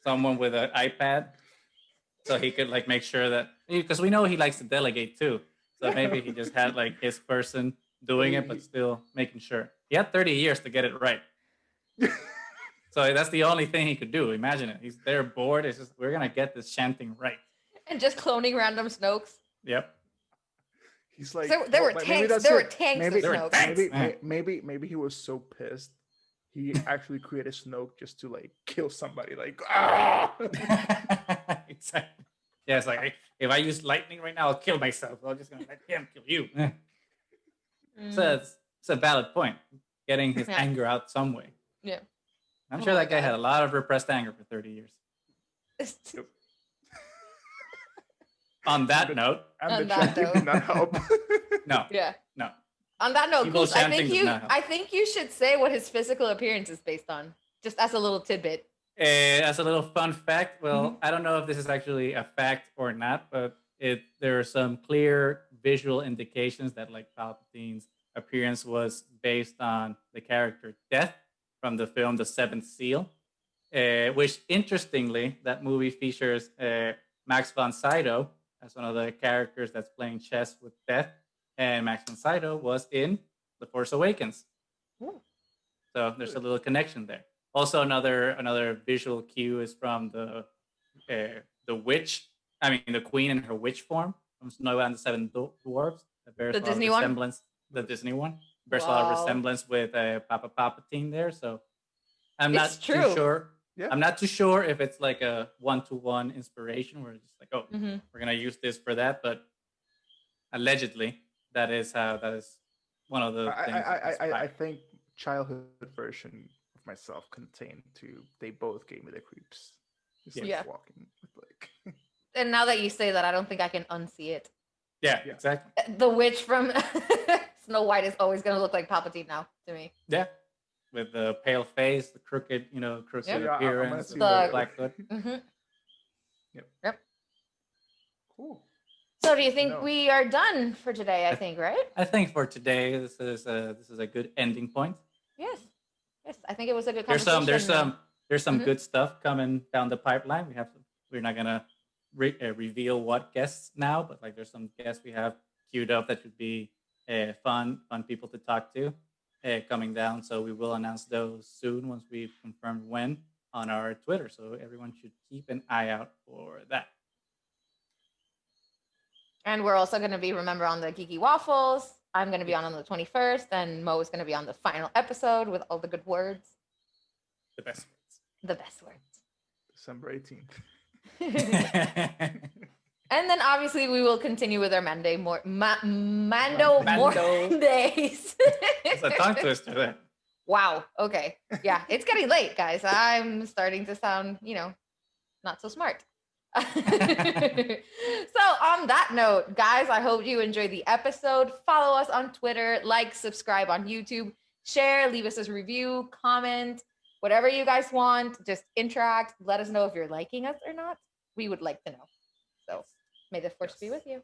someone with an iPad, so he could like make sure that, because we know he likes to delegate too. So maybe he just had like his person doing it, but still making sure. He had 30 years to get it right. So that's the only thing he could do. Imagine it. He's there bored. It's just, we're going to get this chanting right. And just cloning random Snokes. Yep. he's like, So there were maybe tanks. that's There were it. tanks Maybe of There were Snokes. tanks. maybe he was so pissed he actually created Snoke just to like kill somebody. Like ah! Exactly. Yeah, it's like, if I use lightning right now, I'll kill myself. I'm just going to let him kill you. So it's a valid point. Getting his anger out some way. Yeah. I'm Oh sure my that guy God. had a lot of repressed anger for 30 years. On that note, And On the that chanting note. did not help. no, Yeah. no. On that note, People Goose, I chanting think does not help. I think you should say what his physical appearance is based on, just as a little tidbit. As a little fun fact, well, I don't know if this is actually a fact or not, but there are some clear visual indications that like Palpatine's appearance was based on the character Death from the film The Seventh Seal, which interestingly, that movie features Max von Sydow as one of the characters that's playing chess with Death, and Max von Sydow was in The Force Awakens. Ooh. So there's a little connection there. Also, another visual cue is from the witch. I mean, the queen in her witch form from Snow White and the Seven Dwarfs. That bears The a lot of Disney one? resemblance. The Disney one bears a lot of Wow. resemblance with Papa Palpatine there. So I'm It's not true. too sure. Yeah. I'm not too sure if it's like a one-to-one inspiration where it's just like, oh, Mhm. we're gonna use this for that, but allegedly that is one of the things. I think childhood version of myself contained to they both gave me the creeps. Just like Yeah. walking with like And now that you say that, I don't think I can unsee it. yeah, Yeah. exactly. The witch from Snow White is always going to look like Palpatine now to me. Yeah, with the pale face, the crooked Yeah, I'm gonna appearance, see the that. black hood. Mm-hmm. Yep. Cool. So do you think No. we are done for today? I think, right? I think for today, this is a good ending point. Yes. Yes. I think it was a good There's conversation. there's some Mhm. good stuff coming down the pipeline. We're not gonna reveal what guests now, but like there's some guests we have queued up that should be fun people to talk to coming down. So we will announce those soon once we've confirmed when on our Twitter. So everyone should keep an eye out for that. And we're also going to be, remember, on the Geeky Waffles. I'm going to be on the 21st, and Mo is going to be on the final episode with all the good words, The best the best words. December 18th. words. And then obviously we will continue with our Mando Mando. Mondays. It's a tongue twister there. Wow. Okay. Yeah, it's getting late, guys. I'm starting to sound, not so smart. So on that note, guys, I hope you enjoyed the episode. Follow us on Twitter, like, subscribe on YouTube, share, leave us a review, comment, whatever you guys want. Just interact. Let us know if you're liking us or not. We would like to know. So May the force be Yes. with you.